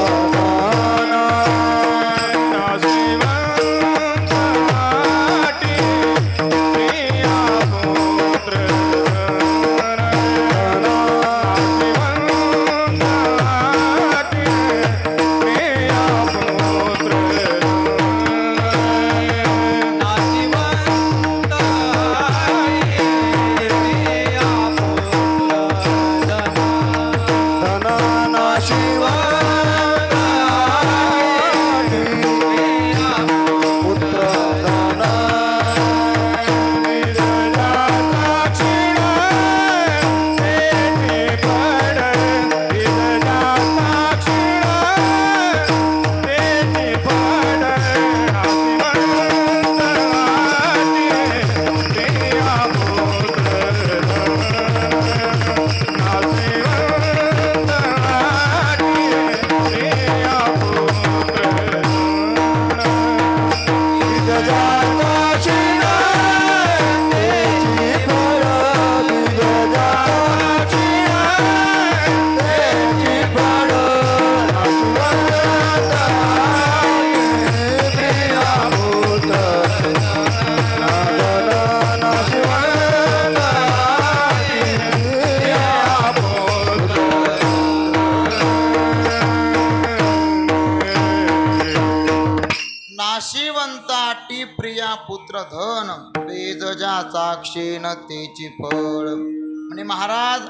नाशिवंताटी प्रिया पुत्र धन बेज ज्याचा क्षेण तेची फळ. म्हणजे महाराज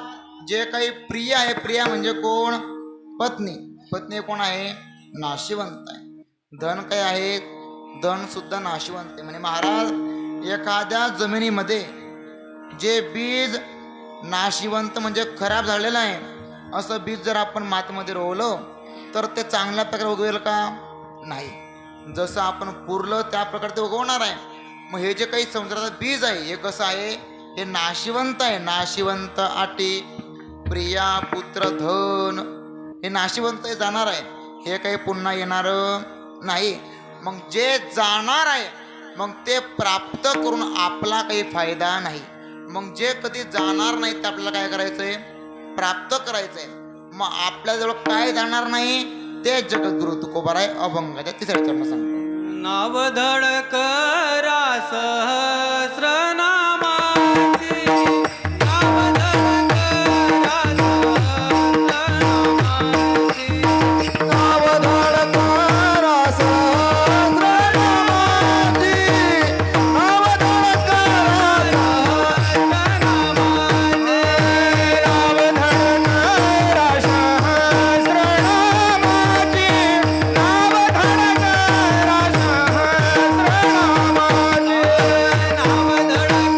जे काही प्रिय आहे, प्रिया म्हणजे कोण? पत्नी. पत्नी कोण आहे? नाशिवंत आहे. धन काय आहे? धन सुद्धा नाशिवंत आहे. म्हणजे महाराज एखाद्या जमिनीमध्ये जे बीज नाशिवंत म्हणजे खराब झालेलं आहे असं बीज जर आपण मातीमध्ये रोवलं तर ते चांगल्या प्रकारे उगवेल का? नाही. जसं आपण पुरलं त्या प्रकारे ते उगवणार आहे. मग हे जे काही समुद्राचं बीज आहे हे कसं आहे? हे नाशिवंत आहे. नाशिवंत आटी प्रिया पुत्र धन. हे नाशिवंत हे जाणार आहे, हे काही पुन्हा येणार नाही. मग जे जाणार आहे मग ते प्राप्त करून आपला काही फायदा नाही. मग जे कधी जाणार नाही ते आपल्याला काय करायचंय? प्राप्त करायचंय. मग आपल्याजवळ काय जाणार नाही ते जगद्गुरु तुकोबाराय अभंगाच्या तिसऱ्या चरण सांगतो. नावधडक सहस्रनामाची नावधडक सहस्रनामाची नावधडक सहस्रनामाची नावधडक नावधडक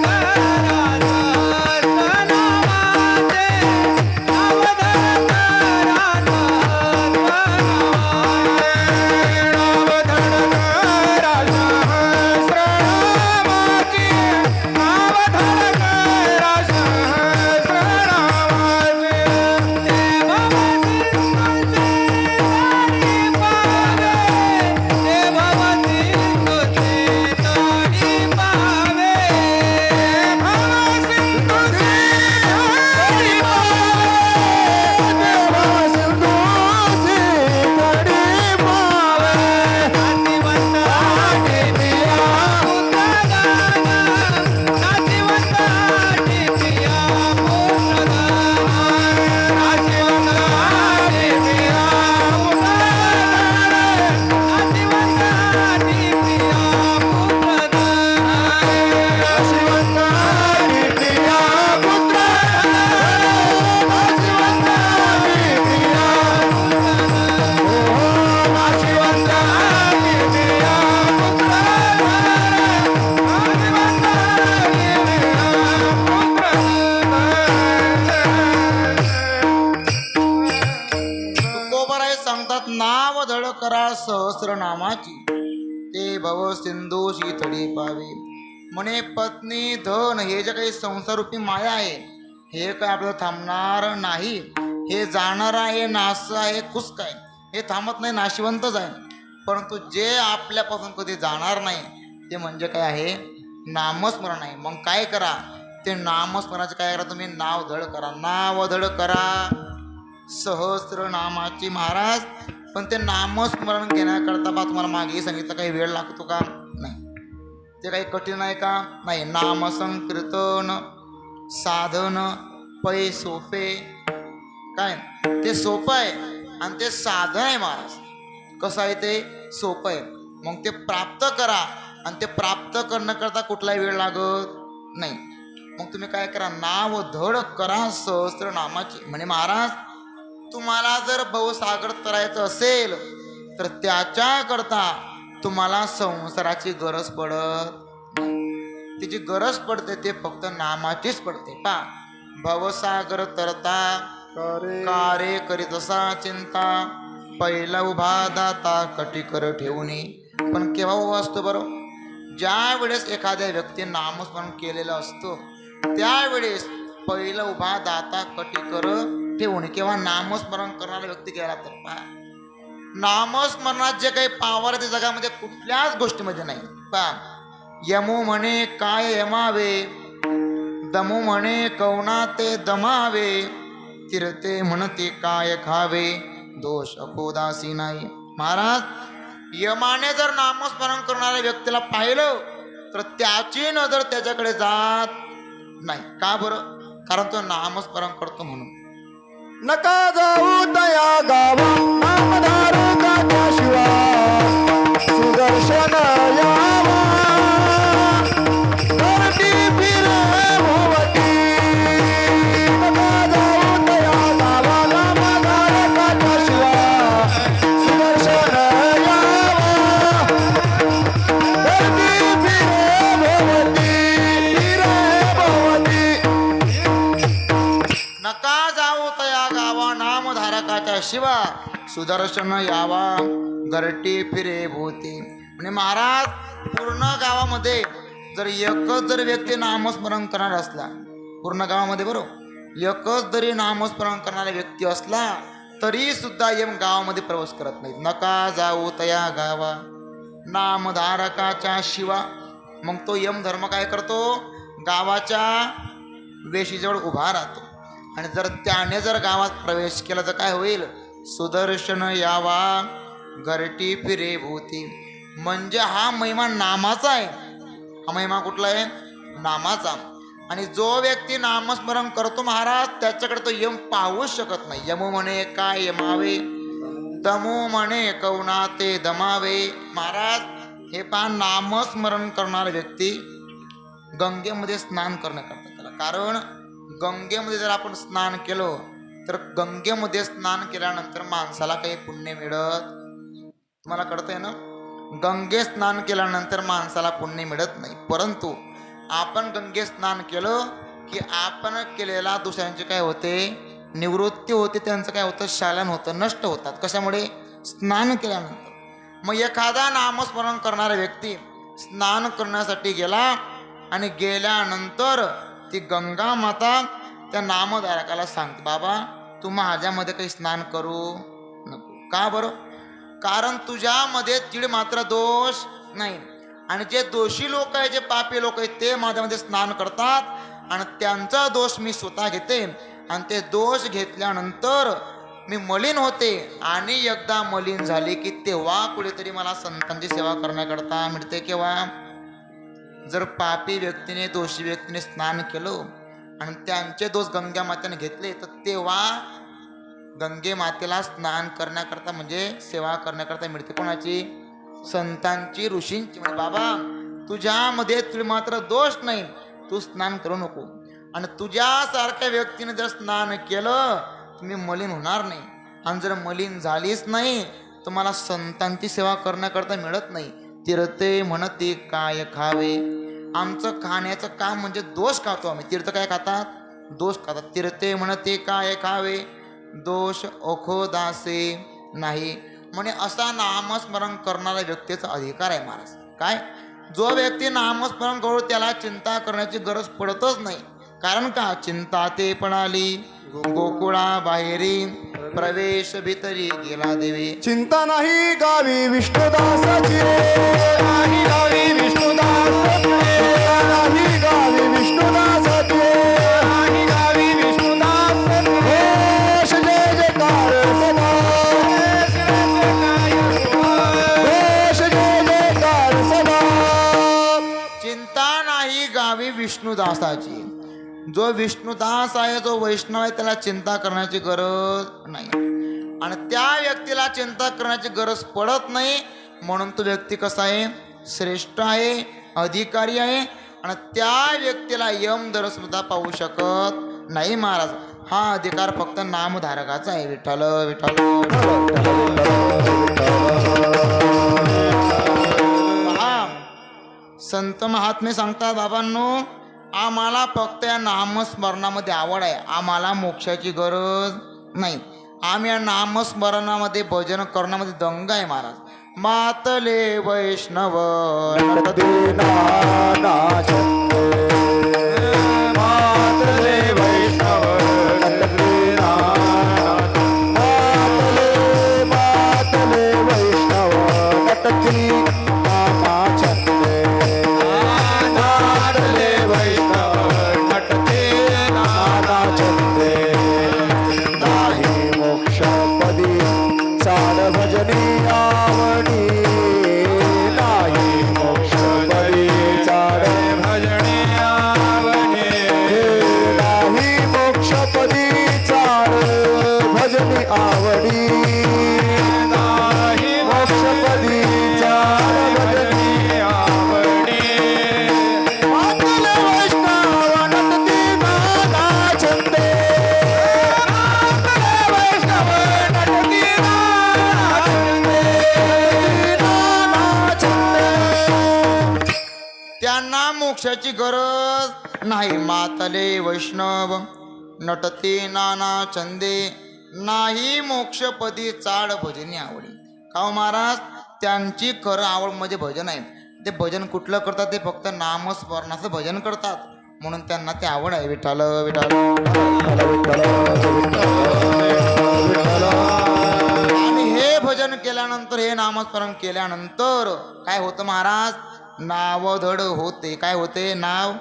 कराळ सहस्रनामाची ते भव सिंधूशी तडी पावे. म्हणे पत्नी धन हे जे काही संसारूपी माया आहे हे काय आपल्याला थांबणार नाही. हे जाणार आहे, नास आहे, कुस्क आहे, हे थांबत नाही, नाशिवंतच आहे. परंतु जे आपल्यापासून कधी जाणार नाही ते म्हणजे काय आहे, नामस्मरण आहे. मग काय करा, ते नामस्मरणाचे काय करा, तुम्ही नाव धड करा, नाव धड करा सहस्र नामाची महाराज. पण ते नामस्मरण घेण्याकरता बा तुम्हाला मागे सांगितलं काही वेळ लागतो का, नाही. ते काही कठीण आहे का, नाही. नाम संकीर्तन साधन पै सोपे, काय ते सोपं आहे आणि ते साधन आहे महाराज. कसं आहे ते सोपं आहे. मग ते प्राप्त करा आणि ते प्राप्त करण्याकरता कुठलाही वेळ लागत नाही. मग तुम्ही काय करा, नाव धड करा सहस्र नामाची. म्हणे महाराज तुम्हाला जर भवसागर तरायचं असेल तर त्याच्याकरता तुम्हाला संसाराची गरज पडत नाही. तिची गरज पडते ते फक्त नामाचीच पडते. पा भवसागर तरता कार्य करीत असा चिंता पहिला उभा दाता कटीकर ठेवणे. पण केव्हा उभा असतो बरं, ज्या वेळेस एखाद्या व्यक्ती नामस्मरण केलेलं असतं त्यावेळेस पहिला उभा दाता कटीकर ठेवणे. केव्हा नामस्मरण करणारा व्यक्ती गेला तर पहा, नामस्मरणात जे काही पावर ते जगामध्ये कुठल्याच गोष्टीमध्ये नाही. पहा, यमो म्हणे काय यमावे, दमो म्हणे कवना ते दमावे, तिरते म्हणते काय खावे, दोष अपोदासी नाही. महाराज यमाने जर नामस्मरण करणाऱ्या व्यक्तीला पाहिलं तर त्याची नजर त्याच्याकडे जात नाही. का बरं, कारण तो नामस्मरण करतो म्हणून. नका जाऊ तया गावा नामधारू का त्याशिवाय सुदर्शन यावा धरती फिरे भोवती. नका जाऊ तया गावा नामधारू का त्याशिवाय सुदर्शन यावा धरती फिरे भोवती. नका जाऊ तया गावा नामधारकाच्या शिवा सुदर्शन यावा गरटी फिरे भोवती. म्हणजे महाराज पूर्ण गावामध्ये जर एकच जर व्यक्ती नामस्मरण करणार असला, पूर्ण गावामध्ये बरोबर एकच जरी नामस्मरण करणारा व्यक्ती असला तरी सुद्धा यम गावामध्ये प्रवेश करत नाही. नका जाऊ तया गावा नामधारकाच्या शिवा. मग तो यम धर्म काय करतो, गावाच्या वेशीजवळ उभा राहतो. आणि जर त्याने जर गावात प्रवेश केला तर काय होईल, सुदर्शन यावा घरटी फिरे भोवती. म्हणजे हा महिमा नामाचा आहे. हा महिमा कुठला आहे, नामाचा. आणि जो व्यक्ती नामस्मरण करतो महाराज त्याच्याकडे तो यम पाहूच शकत नाही. यमो म्हणे काय यमावे, दमो म्हणे कवना ते दमावे. महाराज हे पहा, नामस्मरण करणारा व्यक्ती गंगेमध्ये स्नान करण्याकरता केला. कारण गंगेमध्ये जर आपण स्नान केलं तर गंगेमध्ये स्नान केल्यानंतर माणसाला काही पुण्य मिळत, तुम्हाला कळतंय ना, गंगे स्नान केल्यानंतर माणसाला पुण्य मिळत नाही. परंतु आपण गंगे स्नान केलं की आपण केलेल्या दोषांचे काय होते, निवृत्ती होते, त्यांचं काय होतं, शालन होतं, नष्ट होतात. कशामुळे, स्नान केल्यानंतर. मग एखादा नामस्मरण करणारा व्यक्ती स्नान करण्यासाठी गेला आणि गेल्यानंतर ती गंगा माता त्या नामधारकाला सांगते, बाबा तू माझ्यामध्ये काही स्नान करू नको. का बरं, कारण तुझ्यामध्ये तीळ मात्र दोष नाही. आणि जे दोषी लोक आहेत, जे पापी लोक आहेत, ते माझ्यामध्ये स्नान करतात आणि त्यांचा दोष मी स्वतः घेते. आणि ते दोष घेतल्यानंतर मी मलिन होते. आणि एकदा मलिन झाले की तेव्हा कुठेतरी मला संतांची सेवा करण्याकरता मिळते. केव्हा, जर पापी व्यक्तीने, दोषी व्यक्तीने स्नान केलं आणि त्यांचे दोष गंगा मातेने घेतले तर तेव्हा गंगे मातेला स्नान करण्याकरता म्हणजे सेवा करण्याकरता मिळते. कोणाची, संतांची, ऋषींची. म्हणजे बाबा तुझ्यामध्ये तीळ मात्र दोष नाही, तू स्नान करू नको. आणि तुझ्यासारख्या व्यक्तीने जर स्नान केलं तुम्ही मलिन होणार नाही. आणि जर मलिन झालीच नाही तुम्हाला संतांची सेवा करण्याकरता मिळत नाही. तीर्थे म्हणते काय खावे. आमचं खाण्याचं काम म्हणजे दोष खातो आम्ही. तीर्थ काय खातात, दोष खातात. तीर्थे म्हणते काय खावे, दोष ओखो दासे नाही. म्हणे असा नामस्मरण करणाऱ्या व्यक्तीचा अधिकार आहे महाराज. काय? जो व्यक्ती नामस्मरण करू त्याला चिंता करण्याची गरज पडतच नाही. कारण का? चिंता ते पणाली गोकुळा बाहेरी प्रवेश भीतरी गेला देवी. चिंता नाही गावी विष्णुदासाची नाही गावी विष्णुदास चिंता नाही गावी विष्णुदासाची नाही गावी विष्णुदास घोष जय जयकार सदा घोष जय जयकार सदा. चिंता नाही गावी विष्णुदासाची. जो विष्णुदास आहे, जो वैष्णव आहे, त्याला चिंता करण्याची गरज नाही. आणि त्या व्यक्तीला चिंता करण्याची गरज पडत नाही. म्हणून तो व्यक्ती कसा आहे? श्रेष्ठ आहे, अधिकारी आहे. आणि त्या व्यक्तीला यमधर्म सुद्धा पाहू शकत नाही महाराज. हा अधिकार फक्त नामधारकाचा आहे. विठ्ठल विठ्ठल. पहा, संत महात्मे सांगतात, बाबांनो आम्हाला फक्त या नामस्मरणामध्ये आवड आहे, आम्हाला मोक्षाची गरज नाही. आम्ही या नामस्मरणामध्ये भजन करण्यामध्ये दंग आहे महाराज. मातले वैष्णव मातले वैष्णव मातले वैष्णव नटती नामाचंदे मातले वैष्णव नटते नानाचंदे. नाही मोक्षपदी चाल भजनी आवडी नाही मोक्षपदी चाल भजने आवने नाही मोक्षपदी चाल भजनी आवडी नाही मोक्षपदी चाल भजनी आवडे मातले वैष्णव नटती नानाचंदे मातले वैष्णव नटती नानाचंदे. त्यांना मोक्षाची गरज नाही. मातले वैष्णव नटते नाना चंदे नाही मोक्षपदी चाड भजनी आवडी. का हो महाराज? त्यांची खरं आवड म्हणजे भजन आहे. ते भजन कुठलं करतात? ते फक्त नामस्मरणाचं भजन करतात. म्हणून त्यांना ते आवड आहे. विठ्ठल विठ्ठल. आणि हे भजन केल्यानंतर, हे नामस्मरण केल्यानंतर काय होतं महाराज? नाव धड होते. काय होते? नाव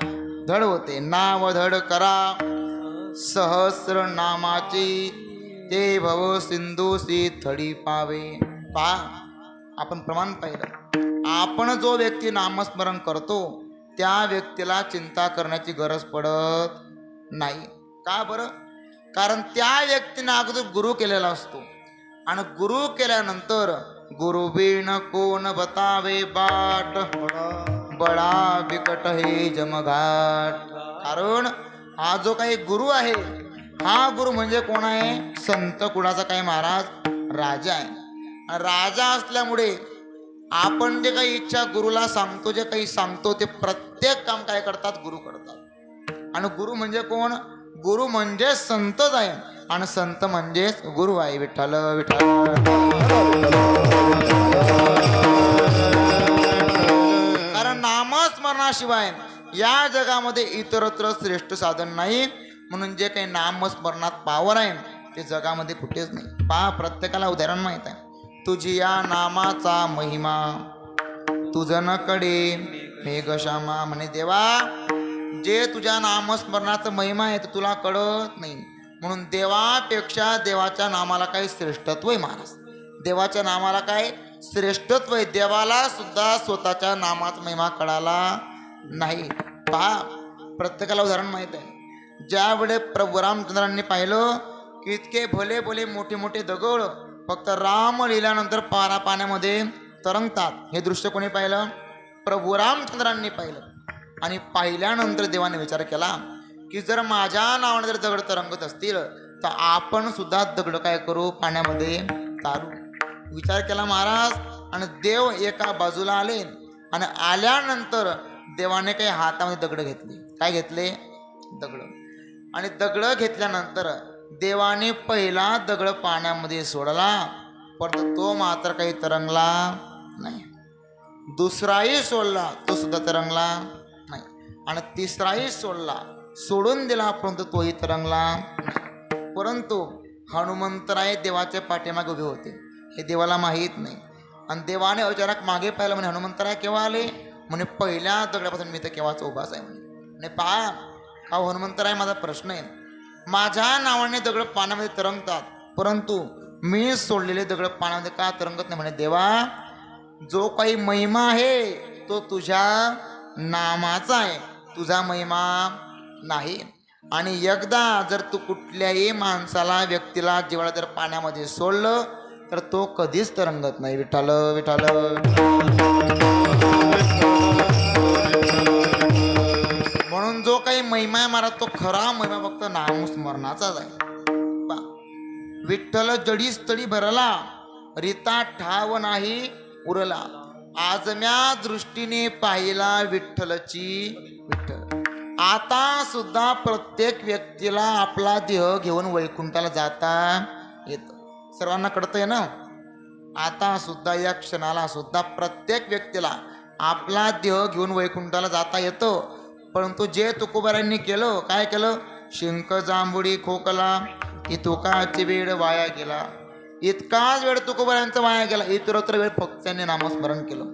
धड होते. नाव धड करा सहस्र नामाची ते भव सिंधूसी थडी पावे. पहा, आपण प्रमाण पाहिलं. आपण जो व्यक्ती नामस्मरण करतो त्या व्यक्तीला चिंता करण्याची गरज पडत नाही. का बरं? कारण त्या व्यक्तीने अगोदर गुरु केलेला असतो. आणि गुरु केल्यानंतर गुरुबिन कोण बतावे बाट बडा बिकट हे जमघाट. कारण हा जो काही गुरु आहे, हा गुरु म्हणजे कोण आहे? संत कुळाचा काय महाराज? राजा आहे. राजा असल्यामुळे आपण जे काही इच्छा गुरुला सांगतो, जे काही सांगतो ते प्रत्येक काम काय करतात? गुरु करतात. आणि गुरु म्हणजे कोण? गुरु म्हणजे संतच आहे. आणि संत म्हणजेच गुरु आहे. विठ्ठल विठ्ठल. कारण नामस्मरणाशिवाय या जगामध्ये इतरत्र श्रेष्ठ साधन नाही. म्हणून जे काही नामस्मरणात पावर आहे ते जगामध्ये कुठेच नाही. पहा, प्रत्येकाला उदाहरण माहीत आहे. तुझी या नामाचा महिमा तुझनकडे मेघश्यामा. म्हणे देवा, जे तुझ्या नामस्मरणाचं महिमा आहे ते तुला कळत नाही. म्हणून देवापेक्षा देवाच्या नामाला काही श्रेष्ठत्व आहे महाराज. देवाच्या नामाला काय श्रेष्ठत्व आहे. देवाला सुद्धा स्वतःच्या नामाचा महिमा कळाला नाही. पहा, प्रत्येकाला उदाहरण माहीत आहे. ज्यावेळे प्रभू रामचंद्रांनी पाहिलं की इतके भले भले मोठे मोठे दगड फक्त राम लिहिल्यानंतर पारा पाण्यामध्ये तरंगतात, हे दृश्य कोणी पाहिलं? प्रभू रामचंद्रांनी पाहिलं. आणि पाहिल्यानंतर देवाने विचार केला की जर माझ्या नावाने जर दगड तरंगत असतील तर आपण सुद्धा दगड काय करू? पाण्यामध्ये तारू. विचार केला महाराज. आणि देव एका बाजूला आले. आणि आल्यानंतर देवाने काही हातामध्ये दगड घेतले. काय घेतले? दगड. आणि दगड घेतल्यानंतर देवाने पहिला दगड पाण्यामध्ये सोडला. परंतु तो मात्र काही तरंगला नाही. दुसराही सोडला तो सुद्धा तरंगला नाही. आणि तिसराही सोडला, सोडून दिला, परंतु तोही तरंगला नाही. परंतु हनुमंतराय देवाच्या पाठीमागे उभे होते. हे देवाला माहीत नाही. आणि देवाने अचानक मागे पाहिलं. म्हणे हनुमंतराय केव्हा आले? म्हणे पहिल्या दगडापासून मी तर केव्हाच उभाच आहे म्हणे. पहा का हनुमंतराय, माझा प्रश्न आहे. माझ्या नावाने दगड पाण्यामध्ये तरंगतात, परंतु मी सोडलेले दगड पाण्यामध्ये का तरंगत नाही? म्हणे देवा, जो काही महिमा आहे तो तुझ्या नामाचा आहे, तुझा महिमा नाही. आणि एकदा जर तू कुठल्याही माणसाला, व्यक्तीला, जीवाला जर पाण्यामध्ये सोडलं तर तो कधीच तरंगत नाही. विठ्ठल विठ्ठल. म्हणून जो काही महिमा आहे महाराज, तो खरा महिमा फक्त नामस्मरणाचाच आहे. विठ्ठल जडीस तडी भरला, रीता ठाव नाही उरला. आजम्या दृष्टीने पाहिला विठ्ठलची विठ्ठल. आता सुद्धा प्रत्येक व्यक्तीला आपला देह घेऊन वैकुंठाला जाता येतं. सर्वांना कळतंय ना? आता सुद्धा या क्षणाला सुद्धा प्रत्येक व्यक्तीला आपला देह घेऊन वैकुंठाला जाता येतं. परंतु जे तुकोबारांनी केलं, काय केलं? शिंक जांभुडी खोकला, तुकाची वेळ वाया गेला. इतकाच वेळ तुकोबारांचा वाया गेला, इतरत्र वेळ फक्त त्यांनी नामस्मरण केलं.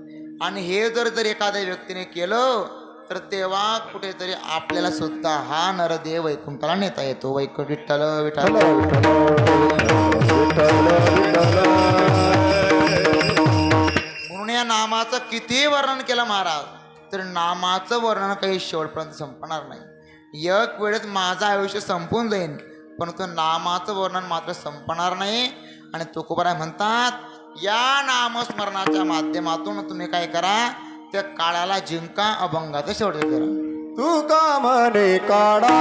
आणि हे जर एखाद्या व्यक्तीने केलं तर तेव्हा कुठेतरी आपल्याला सुद्धा हा नरदेव वैकुंठाला नेता येतो. वैकुंठ. विठ्ठल विठ्ठल. म्हणून या नामाचं किती वर्णन केलं महाराज, तर नामाचं वर्णन काही शेवटपर्यंत संपणार नाही. एक वेळेत माझं आयुष्य संपून जाईल, परंतु नामाचं वर्णन मात्र संपणार नाही. आणि तुकोबाराय म्हणतात, या नामस्मरणाच्या माध्यमातून तुम्ही काय करा, त्या काळाला जिंका, अभंगाचं शेवट करा. तुका म्हणे काढा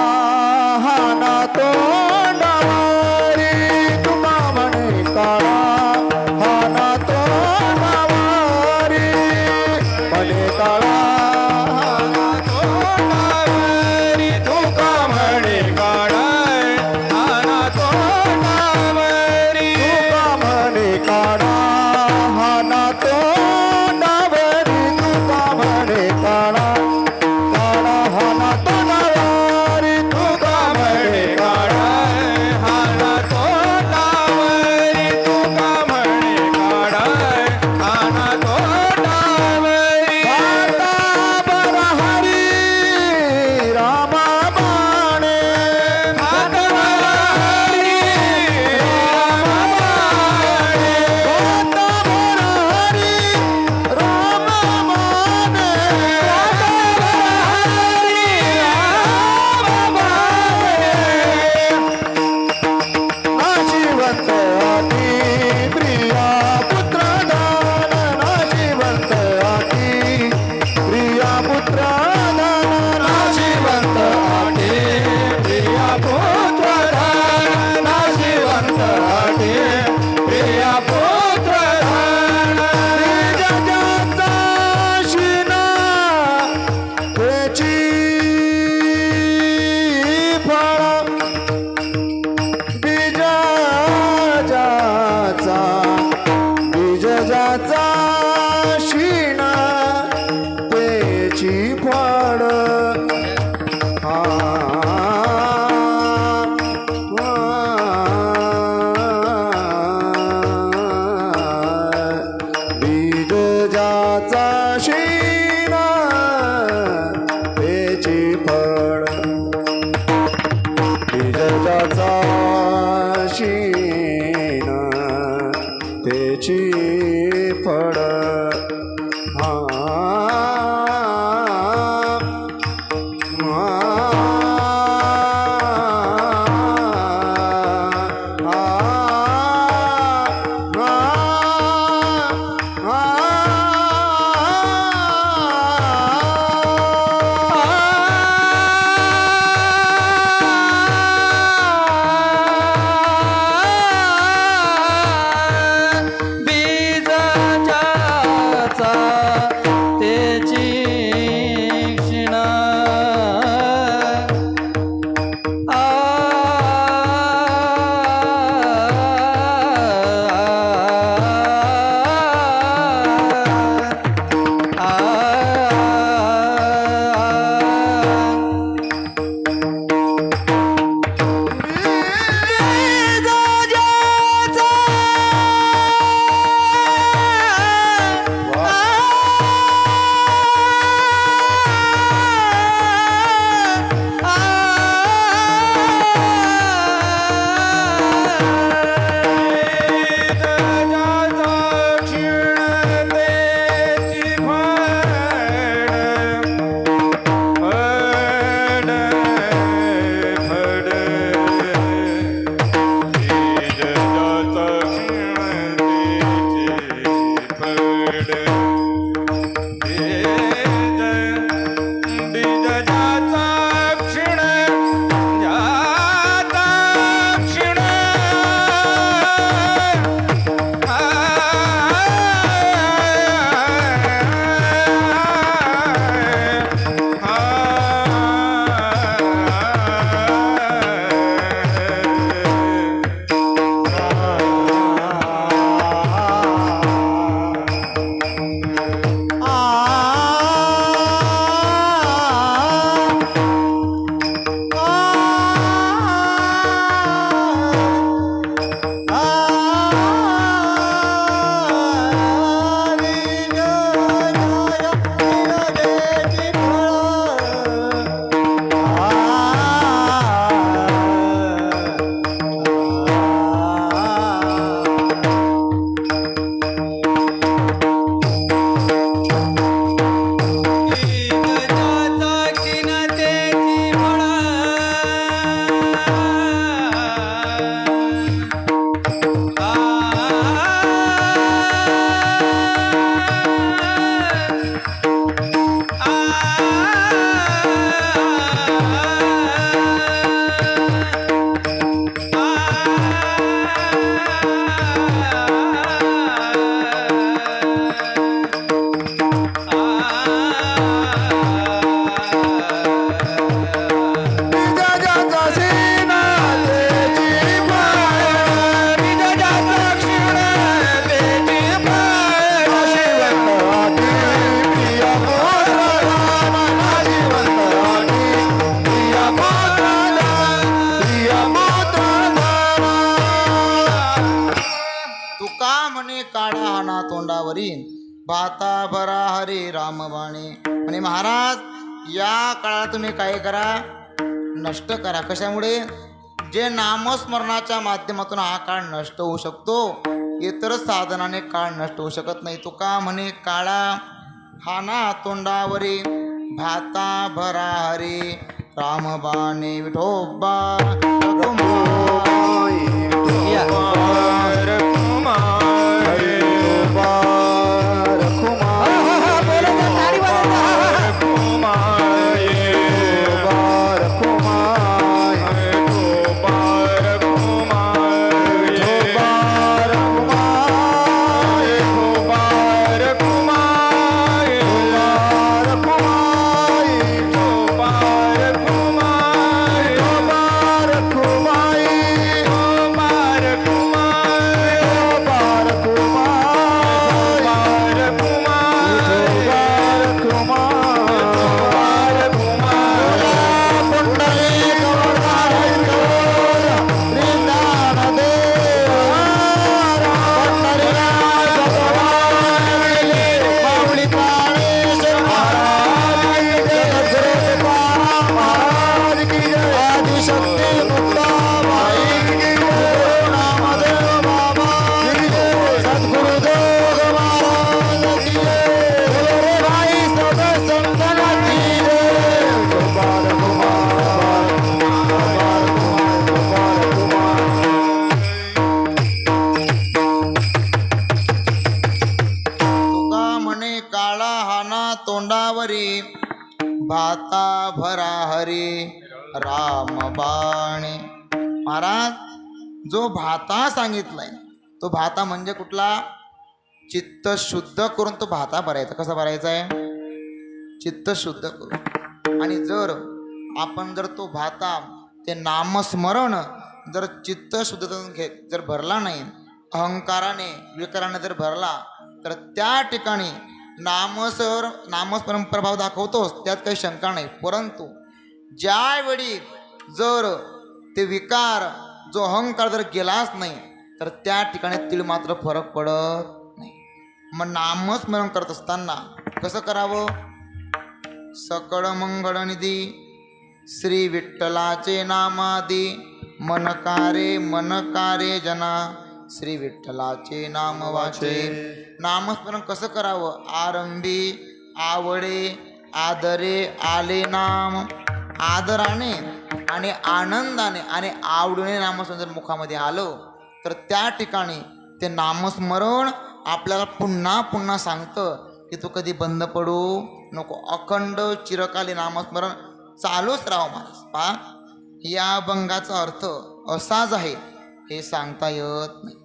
हाना तोंडावारी, तुका म्हणे काढा हाना तोंडावारी, म्हणे काढा हाना तोंडावारी, तुका म्हणे काढा हाना तोंडावारी, तुका म्हणे काढा हाना तोंडावरी, तुका म्हणे काढा हाना तोंडावरी, तुका म्हणे काढा हाना तोंडावरी, तुका म्हणे काढा हाना तोंडावरी. आता बरा हरी रामा माने, आता बरा हरी रामा माने, आता बरा हरी रामा माने, आता बरा हरी रामा माने. नाशिवंत आती प्रिया पुत्र दान, नाशिवंत आती प्रिया पुत्र दान, नाशिवंत आती प्रिया पुत्र दान, नाशिवंत आती प्रिया पुत्र दान. बीजाचा शिना त्याची फळ, बीजाचा शिणा त्याची फळ. बीजाचा शिणा त्याची फळ, बीजाचा शीन त्याची फळ. तोंडावरी भाता भरा हरी रामबाणे. आणि महाराज या काळात तुम्ही काय करा, नष्ट करा. कशामुळे? जे नामस्मरणाच्या माध्यमातून हा काळ नष्ट होऊ शकतो, इतर साधनाने काळ नष्ट होऊ शकत नाही. तुका म्हणे काळा हाना तोंडावरी भाता भरा हरी रामबाणे. विठोबा या. बोला ना, ताली वाजवा. तोंडावरी भाता भरा हरी रामबाणे. महाराज जो भाता सांगितलाय तो भाता म्हणजे कुठला? चित्त शुद्ध करून तो भाता भरायचा. कसा भरायचा आहे? चित्त शुद्ध करून. आणि जर आपण जर तो भाता ते नामस्मरण जर चित्त शुद्ध जर भरला नाही, अहंकाराने विकाराने जर भरला, तर त्या ठिकाणी नामस्मरण प्रभाव दाखवतोच, त्यात काही शंका नाही. परंतु ज्यावेळी जर ते विकार जो अहंकार जर गेलाच नाही, तर त्या ठिकाणी तीळ मात्र फरक पडत नाही. मग नामस्मरण करत असताना कसं करावं? सकळ मंगळ निधी श्री विठ्ठलाचे नामादी मनकारे जना श्री विठ्ठलाचे नाम वाचे. नामस्मरण कसं करावं? आरंभी आवडे आदरे आले नाम. आदराने आणि आनंदाने आणि आवडीने नामस्मरण जर मुखामध्ये आलं, तर त्या ठिकाणी ते नामस्मरण आपल्याला पुन्हा पुन्हा सांगतं की तू कधी बंद पडू नको, अखंड चिरकाली नामस्मरण चालूच राहावं. महाराज पहा, या अभंगाचा अर्थ असाच आहे हे सांगता येत नाही.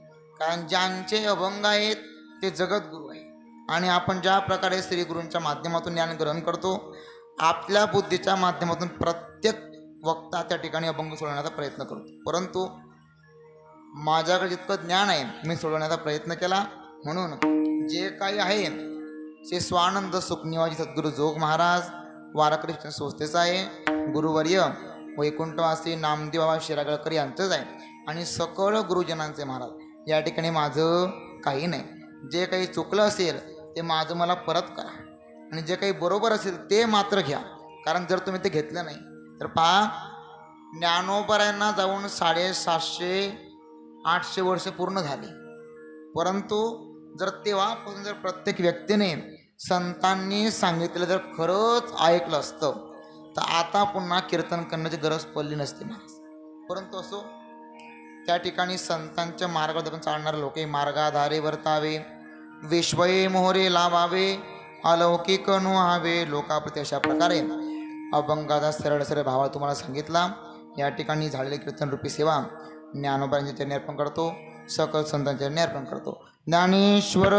कारण ज्यांचे अभंग आहेत ते जगद्गुरू आहे. आणि आपण ज्या प्रकारे श्रीगुरूंच्या माध्यमातून ज्ञान ग्रहण करतो, आपल्या बुद्धीच्या माध्यमातून प्रत्येक वक्ता त्या ठिकाणी अभंग सोडवण्याचा प्रयत्न करतो. परंतु माझ्याकडे जितकं ज्ञान आहे मी सोडवण्याचा प्रयत्न केला. म्हणून जे काही आहे ते स्वानंद सुखनिवाजी सद्गुरू जोग महाराज वारकरी शिक्षण संस्थेचं आहे. गुरुवर्य वैकुंठवासी नामदेव बाबा शिरागळकर यांचंच आहे. आणि सकळ गुरुजनांचे महाराज. या ठिकाणी माझं काही नाही. जे काही चुकलं असेल ते माझं मला परत करा, आणि जे काही बरोबर असेल ते मात्र घ्या. कारण जर तुम्ही ते घेतलं नाही तर पहा, ज्ञानोबरायांना जाऊन 750-800 वर्ष पूर्ण झाली. परंतु जर तेव्हापासून जर प्रत्येक व्यक्तीने संतांनी सांगितलेलं जर खरंच ऐकलं असतं, तर आता पुन्हा कीर्तन करण्याची गरज पडली नसती महाराज. परंतु असो, त्या ठिकाणी संतांच्या मार्गावर चालणारे लोक मार्गाधारे वर्तावे, विश्वये मोहरे लावावे, अलौकिक नुहावे लोकाप्रती. अशा प्रकारे अभंगाचा सरळ सरळ भावा तुम्हाला सांगितला. या ठिकाणी झालेले कीर्तनरूपी सेवा ज्ञानोबांच्या चरणी अर्पण करतो, सकल संतांच्या चरणी अर्पण करतो. ज्ञानेश्वर